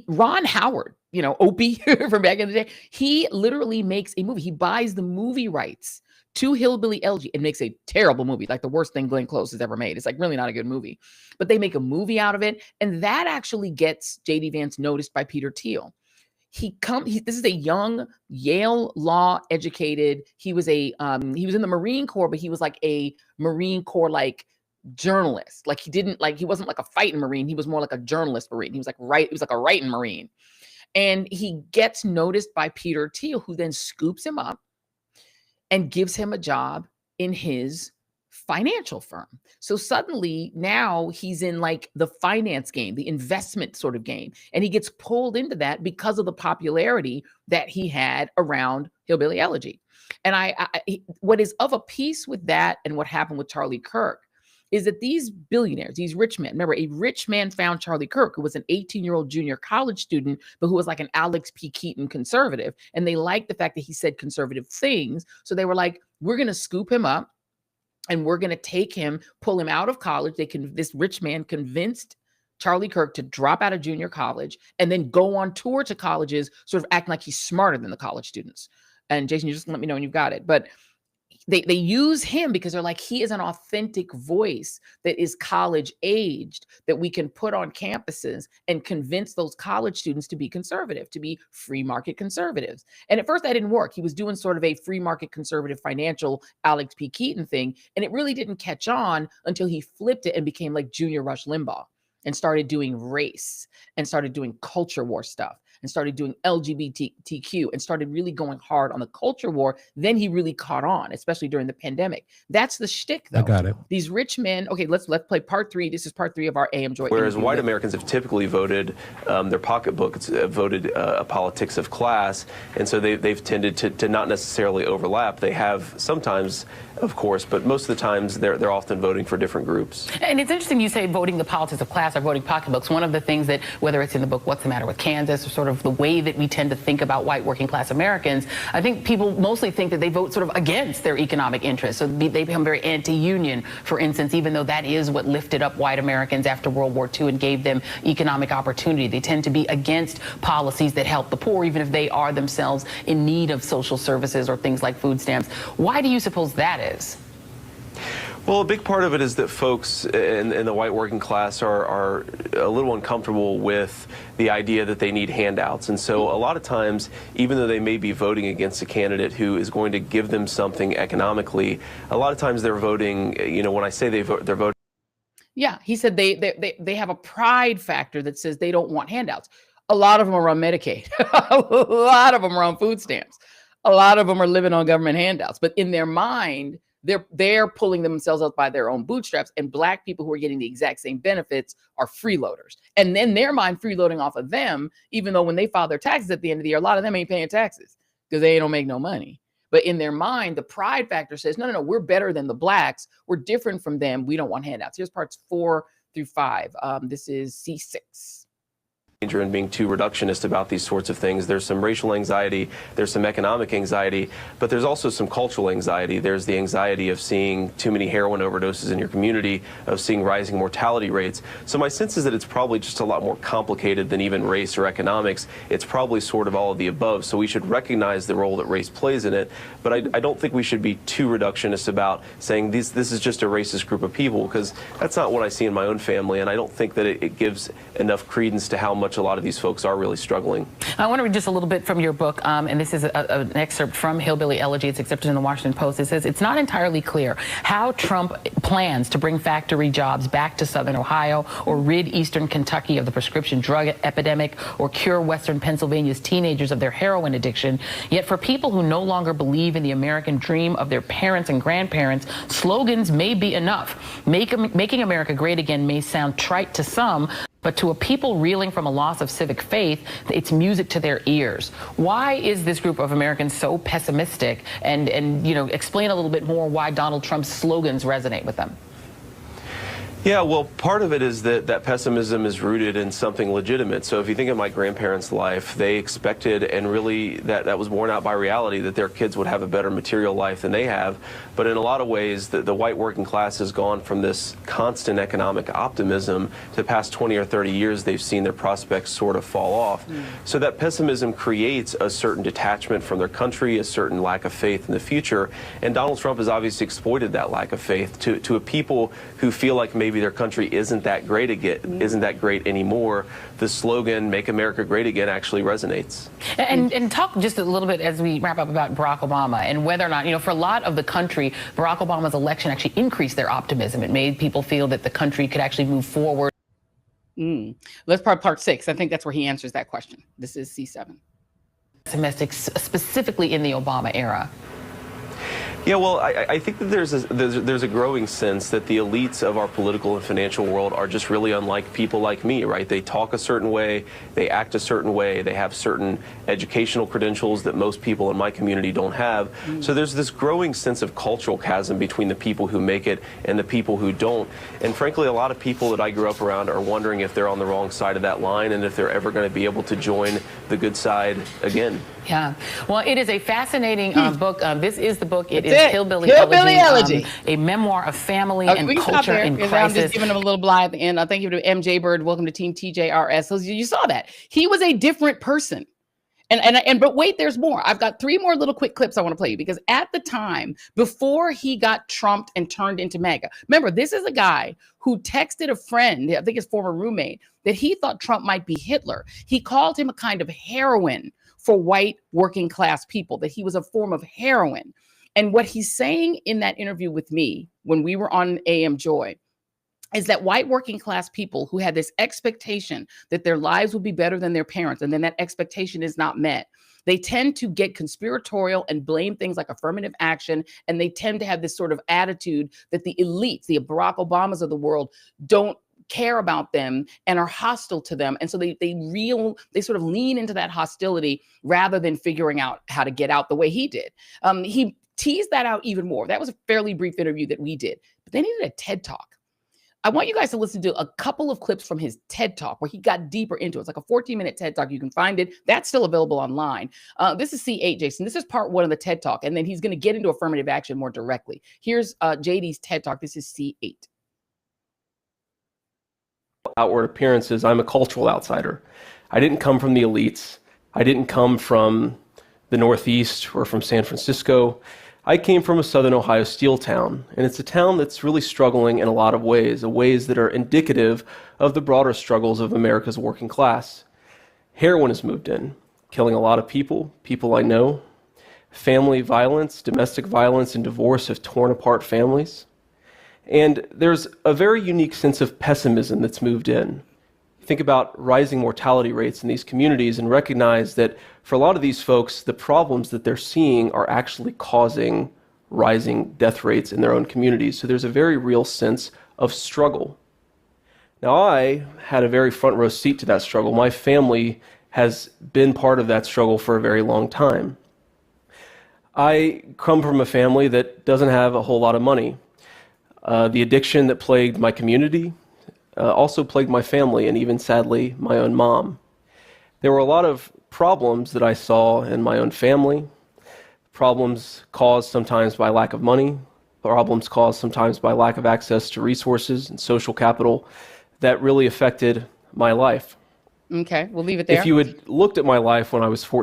Ron Howard, Opie from back in the day, he literally makes a movie. He buys the movie rights to Hillbilly Elegy and makes a terrible movie, like the worst thing Glenn Close has ever made. It's like really not a good movie, but they make a movie out of it. And that actually gets JD Vance noticed by Peter Thiel. This is a young Yale law educated. He was he was in the Marine Corps, but he was like a Marine Corps, like journalist. Like he wasn't like a fighting Marine. He was more like a journalist Marine. He was like a writing Marine. And he gets noticed by Peter Thiel, who then scoops him up and gives him a job in his financial firm. So suddenly now he's in like the finance game, the investment sort of game. And he gets pulled into that because of the popularity that he had around Hillbilly Elegy. And what is of a piece with that and what happened with Charlie Kirk is that these billionaires, these rich men, remember, a rich man found Charlie Kirk, who was an 18-year-old junior college student, but who was like an Alex P. Keaton conservative. And they liked the fact that he said conservative things. So they were like, we're going to scoop him up and we're going to take him, pull him out of college. This rich man convinced Charlie Kirk to drop out of junior college and then go on tour to colleges, sort of acting like he's smarter than the college students. And Jason, you just let me know when you've got it. But they use him because they're like, he is an authentic voice that is college aged, that we can put on campuses and convince those college students to be conservative, to be free market conservatives. And at first that didn't work. He was doing sort of a free market conservative financial Alex P. Keaton thing. And it really didn't catch on until he flipped it and became like Junior Rush Limbaugh and started doing race and started doing culture war stuff and started doing LGBTQ and started really going hard on the culture war. Then he really caught on, especially during the pandemic. That's the shtick, though. I got it. These rich men. Okay, let's play part 3. This is part 3 of our AM Joy. Whereas white Americans have typically voted their pocketbooks, voted a politics of class, and so they've tended to not necessarily overlap. They have sometimes, of course, but most of the times they're often voting for different groups. And it's interesting you say voting the politics of class or voting pocketbooks. One of the things that, whether it's in the book What's the Matter with Kansas, or sort of the way that we tend to think about white working class Americans, I think people mostly think that they vote sort of against their economic interests. So they become very anti-union, for instance, even though that is what lifted up white Americans after World War II and gave them economic opportunity. They tend to be against policies that help the poor, even if they are themselves in need of social services or things like food stamps. Why do you suppose that is? Well, a big part of it is that folks in the white working class are a little uncomfortable with the idea that they need handouts. And so a lot of times, even though they may be voting against a candidate who is going to give them something economically, a lot of times they're voting, you know, when I say they're voting. Yeah, he said they have a pride factor that says they don't want handouts. A lot of them are on Medicaid. A lot of them are on food stamps. A lot of them are living on government handouts. But in their mind, they're pulling themselves up by their own bootstraps, and Black people who are getting the exact same benefits are freeloaders. And then their mind freeloading off of them, even though when they file their taxes at the end of the year, a lot of them ain't paying taxes because they don't make no money. But in their mind, the pride factor says, no, we're better than the Blacks. We're different from them. We don't want handouts. Here's parts 4 through 5. This is C6. And being too reductionist about these sorts of things. There's some racial anxiety, there's some economic anxiety, but there's also some cultural anxiety. There's the anxiety of seeing too many heroin overdoses in your community, of seeing rising mortality rates. So my sense is that it's probably just a lot more complicated than even race or economics. It's probably sort of all of the above. So we should recognize the role that race plays in it, but I don't think we should be too reductionist about saying this is just a racist group of people, because that's not what I see in my own family, and I don't think that it gives enough credence to how much a lot of these folks are really struggling. I want to read just a little bit from your book, and this is an excerpt from Hillbilly Elegy. It's accepted in the Washington Post. It says, it's not entirely clear how Trump plans to bring factory jobs back to Southern Ohio, or rid Eastern Kentucky of the prescription drug epidemic, or cure Western Pennsylvania's teenagers of their heroin addiction. Yet for people who no longer believe in the American dream of their parents and grandparents, slogans may be enough. Making America great again may sound trite to some, but to a people reeling from a loss of civic faith, it's music to their ears. Why is this group of Americans so pessimistic? And you know, explain a little bit more why Donald Trump's slogans resonate with them. Yeah, well, part of it is that pessimism is rooted in something legitimate. So if you think of my grandparents' life, they expected, and really that was borne out by reality, that their kids would have a better material life than they have. But in a lot of ways, the white working class has gone from this constant economic optimism to the past 20 or 30 years, they've seen their prospects sort of fall off. So that pessimism creates a certain detachment from their country, a certain lack of faith in the future. And Donald Trump has obviously exploited that lack of faith to a people who feel like maybe their country isn't that great anymore. The slogan, Make America Great Again, actually resonates. And talk just a little bit as we wrap up about Barack Obama and whether or not, you know, for a lot of the country, Barack Obama's election actually increased their optimism. It made people feel that the country could actually move forward. Let's part 6. I think that's where he answers that question. This is C7. Pessimistic, specifically in the Obama era. Yeah, well, I think that there's a growing sense that the elites of our political and financial world are just really unlike people like me, right? They talk a certain way, they act a certain way, they have certain educational credentials that most people in my community don't have. So there's this growing sense of cultural chasm between the people who make it and the people who don't. And frankly, a lot of people that I grew up around are wondering if they're on the wrong side of that line and if they're ever going to be able to join the good side again. Yeah. Well, it is a fascinating book. This is the book. It is Hillbilly Elegy. A memoir of family We and can stop culture there, in 'cause I'm crisis. just giving him a little blah at the end. Thank you to MJ Bird. Welcome to Team TJRS. So you saw that. He was a different person. But wait, there's more. I've got 3 more little quick clips I want to play you, because at the time, before he got trumped and turned into MAGA, remember, this is a guy who texted a friend, I think his former roommate, that he thought Trump might be Hitler. He called him a kind of heroin for white working class people, that he was a form of heroin. And what he's saying in that interview with me when we were on AM Joy is that white working class people who had this expectation that their lives would be better than their parents, and then that expectation is not met, they tend to get conspiratorial and blame things like affirmative action. And they tend to have this sort of attitude that the elites, the Barack Obamas of the world, don't care about them and are hostile to them. And so they sort of lean into that hostility rather than figuring out how to get out the way he did. He teased that out even more. That was a fairly brief interview that we did, but then he did a TED Talk. I want you guys to listen to a couple of clips from his TED Talk where he got deeper into it. It's like a 14-minute TED Talk. You can find it. That's still available online. This is C8, Jason. This is part 1 of the TED Talk, and then he's going to get into affirmative action more directly. Here's JD's TED Talk. This is C8. Outward appearances, I'm a cultural outsider. I didn't come from the elites. I didn't come from the Northeast or from San Francisco. I came from a Southern Ohio steel town, and it's a town that's really struggling in a lot of ways that are indicative of the broader struggles of America's working class. Heroin has moved in, killing a lot of people I know. Family violence, domestic violence, and divorce have torn apart families. And there's a very unique sense of pessimism that's moved in. Think about rising mortality rates in these communities and recognize that for a lot of these folks, the problems that they're seeing are actually causing rising death rates in their own communities. So there's a very real sense of struggle. Now, I had a very front row seat to that struggle. My family has been part of that struggle for a very long time. I come from a family that doesn't have a whole lot of money. The addiction that plagued my community also plagued my family, and even sadly, my own mom. There were a lot of problems that I saw in my own family, problems caused sometimes by lack of money, problems caused sometimes by lack of access to resources and social capital that really affected my life. Okay, we'll leave it there. If you had looked at my life when I was 14,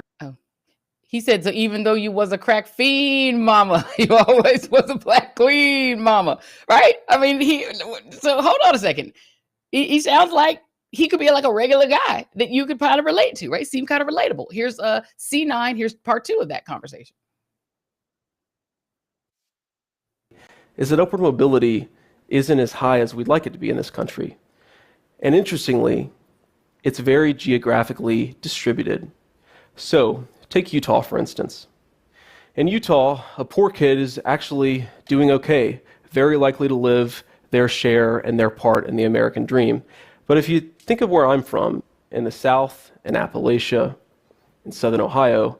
he said, so even though you was a crack fiend, mama, you always was a black queen, mama, right? I mean, so hold on a second. He sounds like he could be like a regular guy that you could kind of relate to, right? Seem kind of relatable. Here's C9. Here's part 2 of that conversation. is that upward mobility isn't as high as we'd like it to be in this country. And interestingly, it's very geographically distributed. So, take Utah, for instance. In Utah, a poor kid is actually doing okay, very likely to live their share and their part in the American dream. But if you think of where I'm from, in the South, in Appalachia, in Southern Ohio,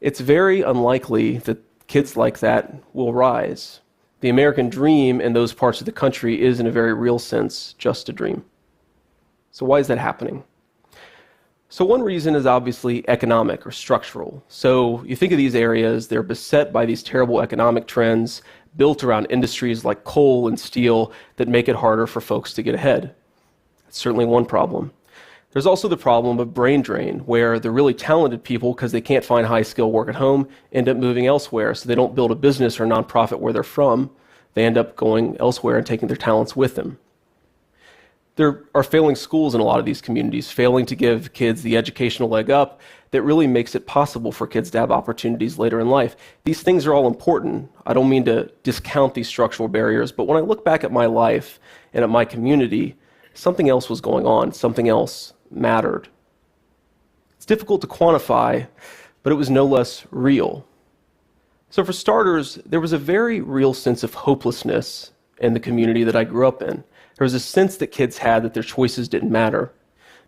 it's very unlikely that kids like that will rise. The American dream in those parts of the country is, in a very real sense, just a dream. So why is that happening? So one reason is obviously economic or structural. So you think of these areas, they're beset by these terrible economic trends built around industries like coal and steel that make it harder for folks to get ahead. That's certainly one problem. There's also the problem of brain drain, where the really talented people, because they can't find high-skill work at home, end up moving elsewhere. So they don't build a business or nonprofit where they're from. They end up going elsewhere and taking their talents with them. There are failing schools in a lot of these communities, failing to give kids the educational leg up that really makes it possible for kids to have opportunities later in life. These things are all important. I don't mean to discount these structural barriers, but when I look back at my life and at my community, something else was going on, something else mattered. It's difficult to quantify, but it was no less real. So for starters, there was a very real sense of hopelessness in the community that I grew up in. There was a sense that kids had that their choices didn't matter.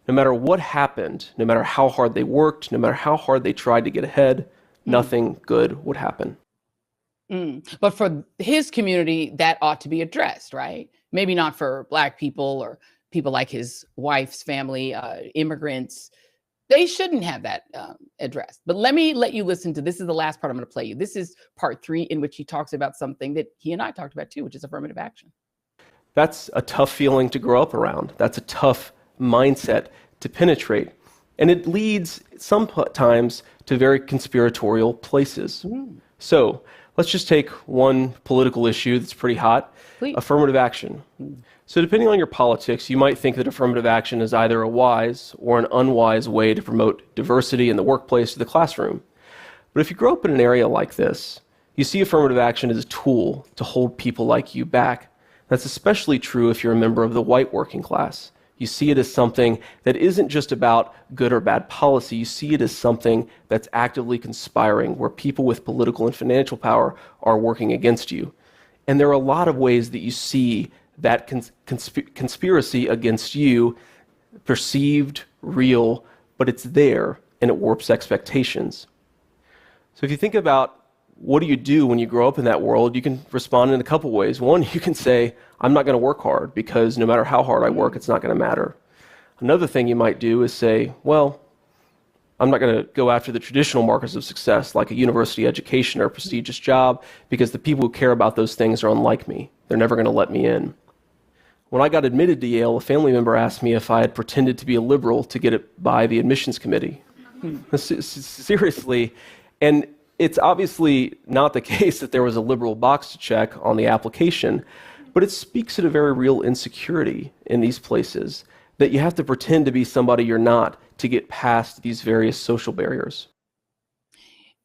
No matter what happened, no matter how hard they worked, no matter how hard they tried to get ahead, nothing good would happen. But for his community, that ought to be addressed, right? Maybe not for Black people or people like his wife's family, immigrants. They shouldn't have that addressed. But let you listen to, this is the last part I'm going to play you. This is part 3 in which he talks about something that he and I talked about too, which is affirmative action. That's a tough feeling to grow up around. That's a tough mindset to penetrate. And it leads sometimes to very conspiratorial places. So let's just take one political issue that's pretty hot, affirmative action. So depending on your politics, you might think that affirmative action is either a wise or an unwise way to promote diversity in the workplace or the classroom. But if you grow up in an area like this, you see affirmative action as a tool to hold people like you back. That's especially true if you're a member of the white working class. You see it as something that isn't just about good or bad policy. You see it as something that's actively conspiring, where people with political and financial power are working against you. And there are a lot of ways that you see that conspiracy against you, perceived, real, but it's there, and it warps expectations. So if you think about what do you do when you grow up in that world, you can respond in a couple ways. One, you can say, I'm not going to work hard because no matter how hard I work, it's not going to matter. Another thing you might do is say, well, I'm not going to go after the traditional markers of success like a university education or a prestigious job because the people who care about those things are unlike me. They're never going to let me in. When I got admitted to Yale, a family member asked me if I had pretended to be a liberal to get it by the admissions committee. Seriously. And it's obviously not the case that there was a liberal box to check on the application, but it speaks to a very real insecurity in these places that you have to pretend to be somebody you're not to get past these various social barriers.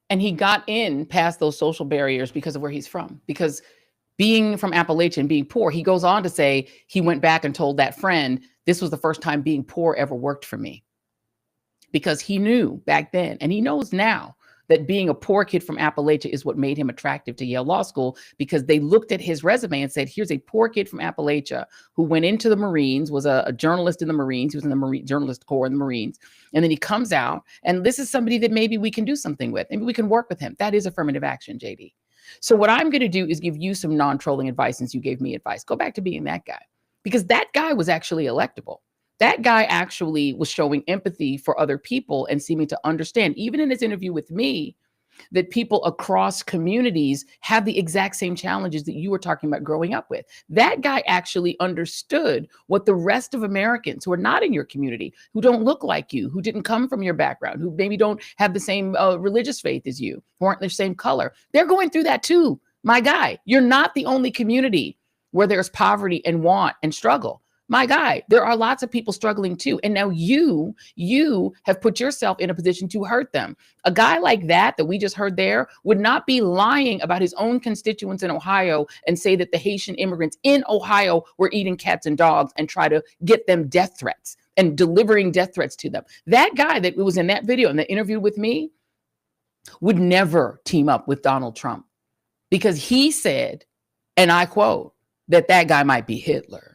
And he got in past those social barriers because of where he's from. Because being from Appalachia and being poor, he goes on to say he went back and told that friend, this was the first time being poor ever worked for me. Because he knew back then, and he knows now, that being a poor kid from Appalachia is what made him attractive to Yale Law School, because they looked at his resume and said, here's a poor kid from Appalachia who went into the Marines, was a journalist in the Marines. He was in the journalist corps in the Marines. And then he comes out, and this is somebody that maybe we can do something with. Maybe we can work with him. That is affirmative action, JD. So what I'm going to do is give you some non-trolling advice since you gave me advice. Go back to being that guy, because that guy was actually electable. That guy actually was showing empathy for other people and seeming to understand, even in his interview with me, that people across communities have the exact same challenges that you were talking about growing up with. That guy actually understood what the rest of Americans who are not in your community, who don't look like you, who didn't come from your background, who maybe don't have the same religious faith as you, who aren't the same color, they're going through that too. My guy, you're not the only community where there's poverty and want and struggle. My guy, there are lots of people struggling too. And now you have put yourself in a position to hurt them. A guy like that we just heard there would not be lying about his own constituents in Ohio and say that the Haitian immigrants in Ohio were eating cats and dogs and try to get them death threats and delivering death threats to them. That guy that was in that video and that interview with me would never team up with Donald Trump, because he said, and I quote, that guy might be Hitler.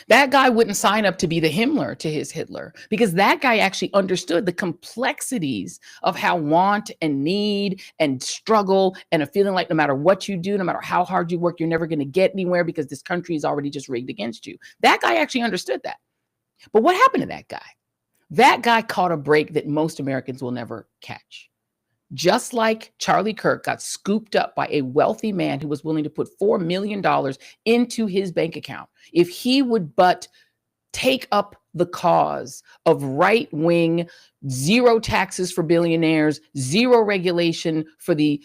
That guy wouldn't sign up to be the Himmler to his Hitler, because that guy actually understood the complexities of how want and need and struggle and a feeling like no matter what you do, no matter how hard you work, you're never going to get anywhere because this country is already just rigged against you. That guy actually understood that. But what happened to that guy? That guy caught a break that most Americans will never catch. Just like Charlie Kirk got scooped up by a wealthy man who was willing to put $4 million into his bank account, if he would but take up the cause of right-wing, zero taxes for billionaires, zero regulation for the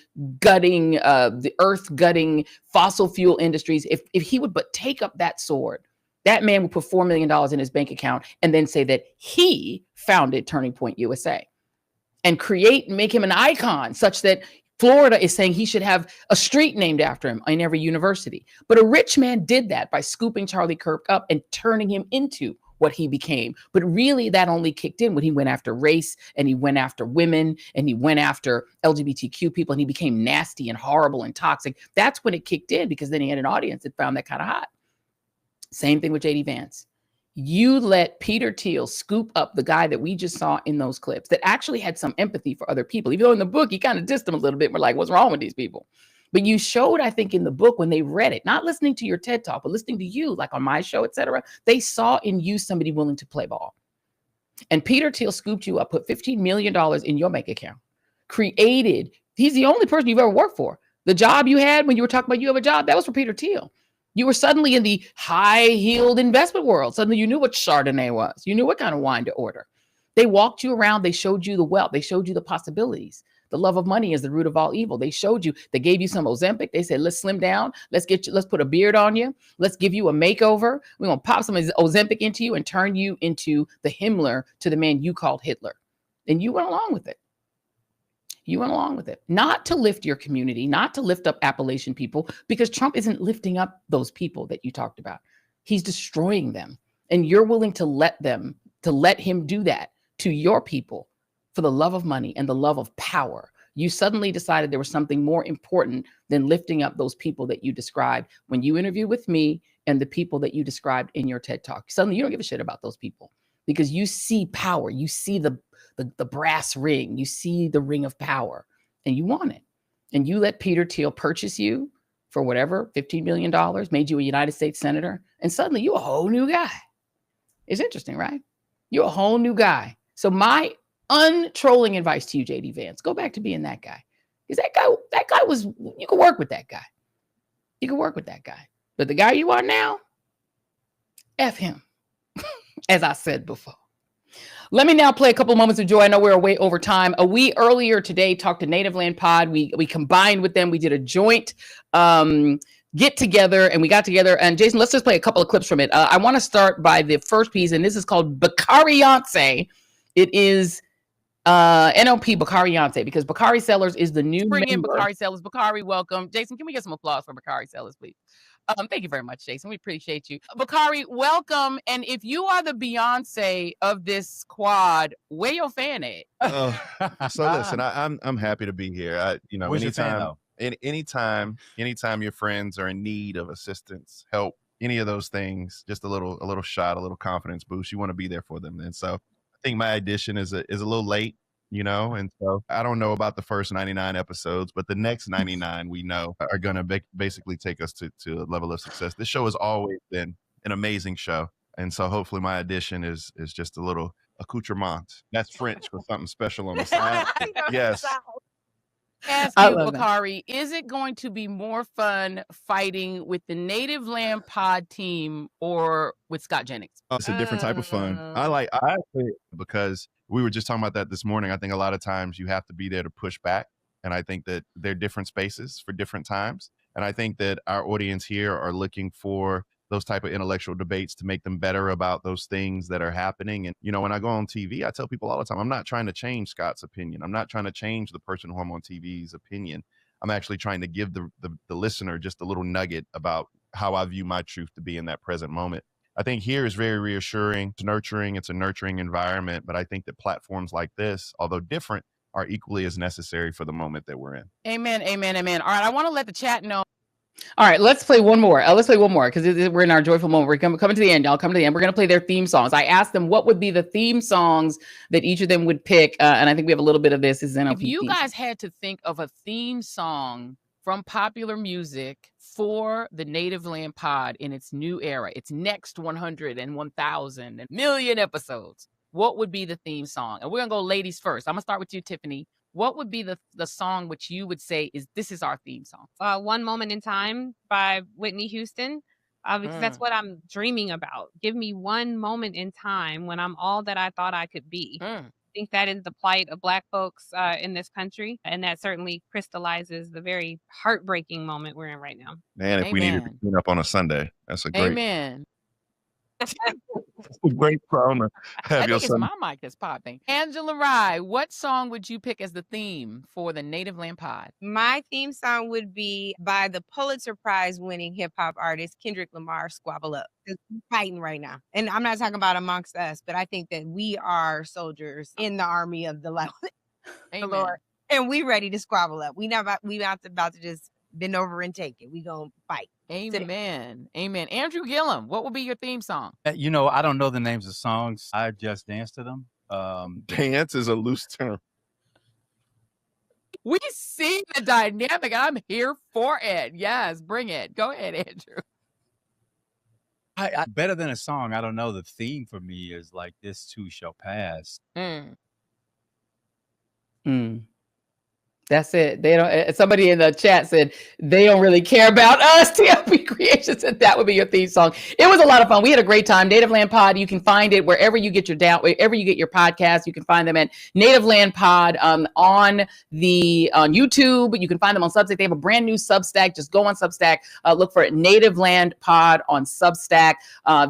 earth-gutting fossil fuel industries, if he would but take up that sword, that man would put $4 million in his bank account and then say that he founded Turning Point USA. And make him an icon such that Florida is saying he should have a street named after him in every university. But a rich man did that by scooping Charlie Kirk up and turning him into what he became. But really, that only kicked in when he went after race, and he went after women, and he went after LGBTQ people, and he became nasty and horrible and toxic. That's when it kicked in, because then he had an audience that found that kind of hot. Same thing with JD Vance. You let Peter Thiel scoop up the guy that we just saw in those clips that actually had some empathy for other people. Even though in the book, he kind of dissed them a little bit. We're like, what's wrong with these people? But you showed, I think, in the book, when they read it, not listening to your TED Talk, but listening to you, like on my show, et cetera, they saw in you somebody willing to play ball. And Peter Thiel scooped you up, put $15 million in your bank account, he's the only person you've ever worked for. The job you had when you were talking about you have a job, that was for Peter Thiel. You were suddenly in the high-heeled investment world. Suddenly you knew what Chardonnay was. You knew what kind of wine to order. They walked you around. They showed you the wealth. They showed you the possibilities. The love of money is the root of all evil. They showed you, they gave you some Ozempic. They said, let's slim down. Let's put a beard on you. Let's give you a makeover. We're going to pop some Ozempic into you and turn you into the Himmler to the man you called Hitler. And you went along with it. You went along with it, not to lift your community, not to lift up Appalachian people, because Trump isn't lifting up those people that you talked about. He's destroying them. And you're willing to let him do that to your people for the love of money and the love of power. You suddenly decided there was something more important than lifting up those people that you described when you interviewed with me and the people that you described in your TED Talk. Suddenly you don't give a shit about those people because you see power. You see the brass ring, you see the ring of power, and you want it. And you let Peter Thiel purchase you for whatever, $15 million, made you a United States senator, and suddenly you're a whole new guy. It's interesting, right? You're a whole new guy. So my untrolling advice to you, JD Vance, go back to being that guy. Because that guy was, you can work with that guy. You can work with that guy. But the guy you are now, F him, as I said before. Let me now play a couple of moments of joy. I know we're way over time. We earlier today talked to Native Land Pod. We combined with them. We did a joint get together, and we got together. And Jason, let's just play a couple of clips from it. I want to start by the first piece, and this is called Beyonce. It is NLP Beyonce, because Bakari Sellers is the new Bring member. In Bakari Sellers. Bakari, welcome. Jason, can we get some applause for Bakari Sellers, please? Thank you very much, Jason. We appreciate you. Bakari, welcome. And if you are the Beyonce of this squad, where your fan at? So listen, I'm happy to be here. Anytime your friends are in need of assistance, help, any of those things, just a little shot, a little confidence boost, you want to be there for them. And so I think my addition is a little late, and so I don't know about the first 99 episodes, but the next 99 we know are going to basically take us to a level of success. This show has always been an amazing show. And so hopefully my addition is just a little accoutrement. That's French for something special on the side. Yes. Ask you, Bakari, is it going to be more fun fighting with the Native Land Pod team or with Scott Jennings? It's a different type of fun. I actually, because we were just talking about that this morning. I think a lot of times you have to be there to push back. And I think that they're different spaces for different times. And I think that our audience here are looking for those type of intellectual debates to make them better about those things that are happening. And, when I go on TV, I tell people all the time, I'm not trying to change Scott's opinion. I'm not trying to change the person who I'm on TV's opinion. I'm actually trying to give the listener just a little nugget about how I view my truth to be in that present moment. I think here is very reassuring. It's nurturing. It's a nurturing environment. But I think that platforms like this, although different, are equally as necessary for the moment that we're in. Amen, amen, amen. All right, I want to let the chat know. All right, let's play one more. Because we're in our joyful moment. We're coming to the end. Y'all come to the end. We're going to play their theme songs. I asked them what would be the theme songs that each of them would pick. And I think we have a little bit of this. If you guys had to think of a theme song from popular music for the Native Land Pod in its new era, its next 100 and 1,000 and million episodes, what would be the theme song? And we're going to go ladies first. I'm going to start with you, Tiffany. What would be the song which you would say this is our theme song? One Moment in Time by Whitney Houston, because that's what I'm dreaming about. Give me one moment in time when I'm all that I thought I could be. I think that is the plight of Black folks in this country. And that certainly crystallizes the very heartbreaking moment we're in right now. Man, if we needed to clean up on a Sunday, that's a great. Amen. It's a great song to have I your think it's son. my mic that's popping. Angela Rye, what song would you pick as the theme for the Native Land Pod? My theme song would be by the Pulitzer Prize winning hip hop artist Kendrick Lamar, Squabble Up. We're fighting right now. And I'm not talking about amongst us, but I think that we are soldiers in the army of the Lord. And we ready to squabble up. We not about to just bend over and take it. We gonna fight. Amen. Amen. Andrew Gillum, what will be your theme song? You know, I don't know the names of songs. I just dance to them. Dance is a loose term. We see the dynamic, and I'm here for it. Yes, bring it. Go ahead, Andrew. I better than a song. I don't know. The theme for me is like "This Too Shall Pass." That's it. They don't. Somebody in the chat said they don't really care about us. TLP Creations said that would be your theme song. It was a lot of fun. We had a great time. Native Land Pod. You can find it wherever you get your podcasts. You can find them at Native Land Pod on YouTube. You can find them on Substack. They have a brand new Substack. Just go on Substack. Look for Native Land Pod on Substack.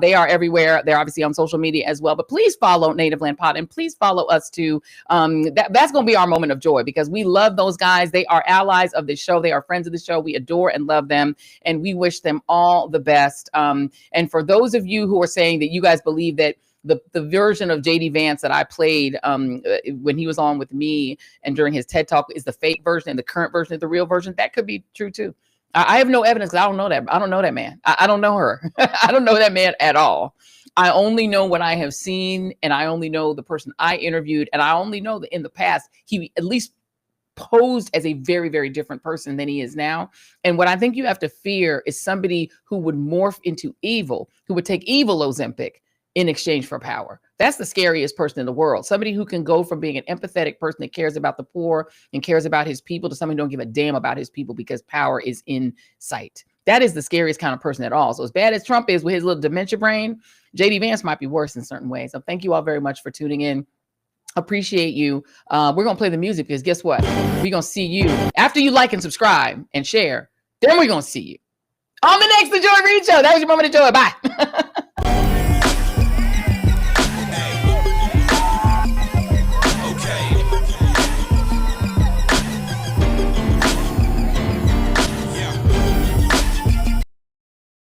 They are everywhere. They're obviously on social media as well. But please follow Native Land Pod and please follow us too. That's going to be our moment of joy because we love those guys. They are allies of the show. They are friends of the show. We adore and love them, and we wish them all the best. And for those of you who are saying that you guys believe that the version of JD Vance that I played when he was on with me and during his TED Talk is the fake version and the current version is the real version, that could be true too. I have no evidence because I don't know that. I don't know that man. I don't know her. I don't know that man at all. I only know what I have seen, and I only know the person I interviewed, and I only know that in the past he at least posed as a very, very different person than he is now. And what I think you have to fear is somebody who would morph into evil, who would take evil Ozempic in exchange for power. That's the scariest person in the world. Somebody who can go from being an empathetic person that cares about the poor and cares about his people to somebody who don't give a damn about his people because power is in sight. That is the scariest kind of person at all. So as bad as Trump is with his little dementia brain, JD Vance might be worse in certain ways. So thank you all very much for tuning in. Appreciate you. We're going to play the music because guess what? We're going to see you after you like and subscribe and share. Then we're going to see you on the next The Joy Reid Show. That was your moment of joy. Bye.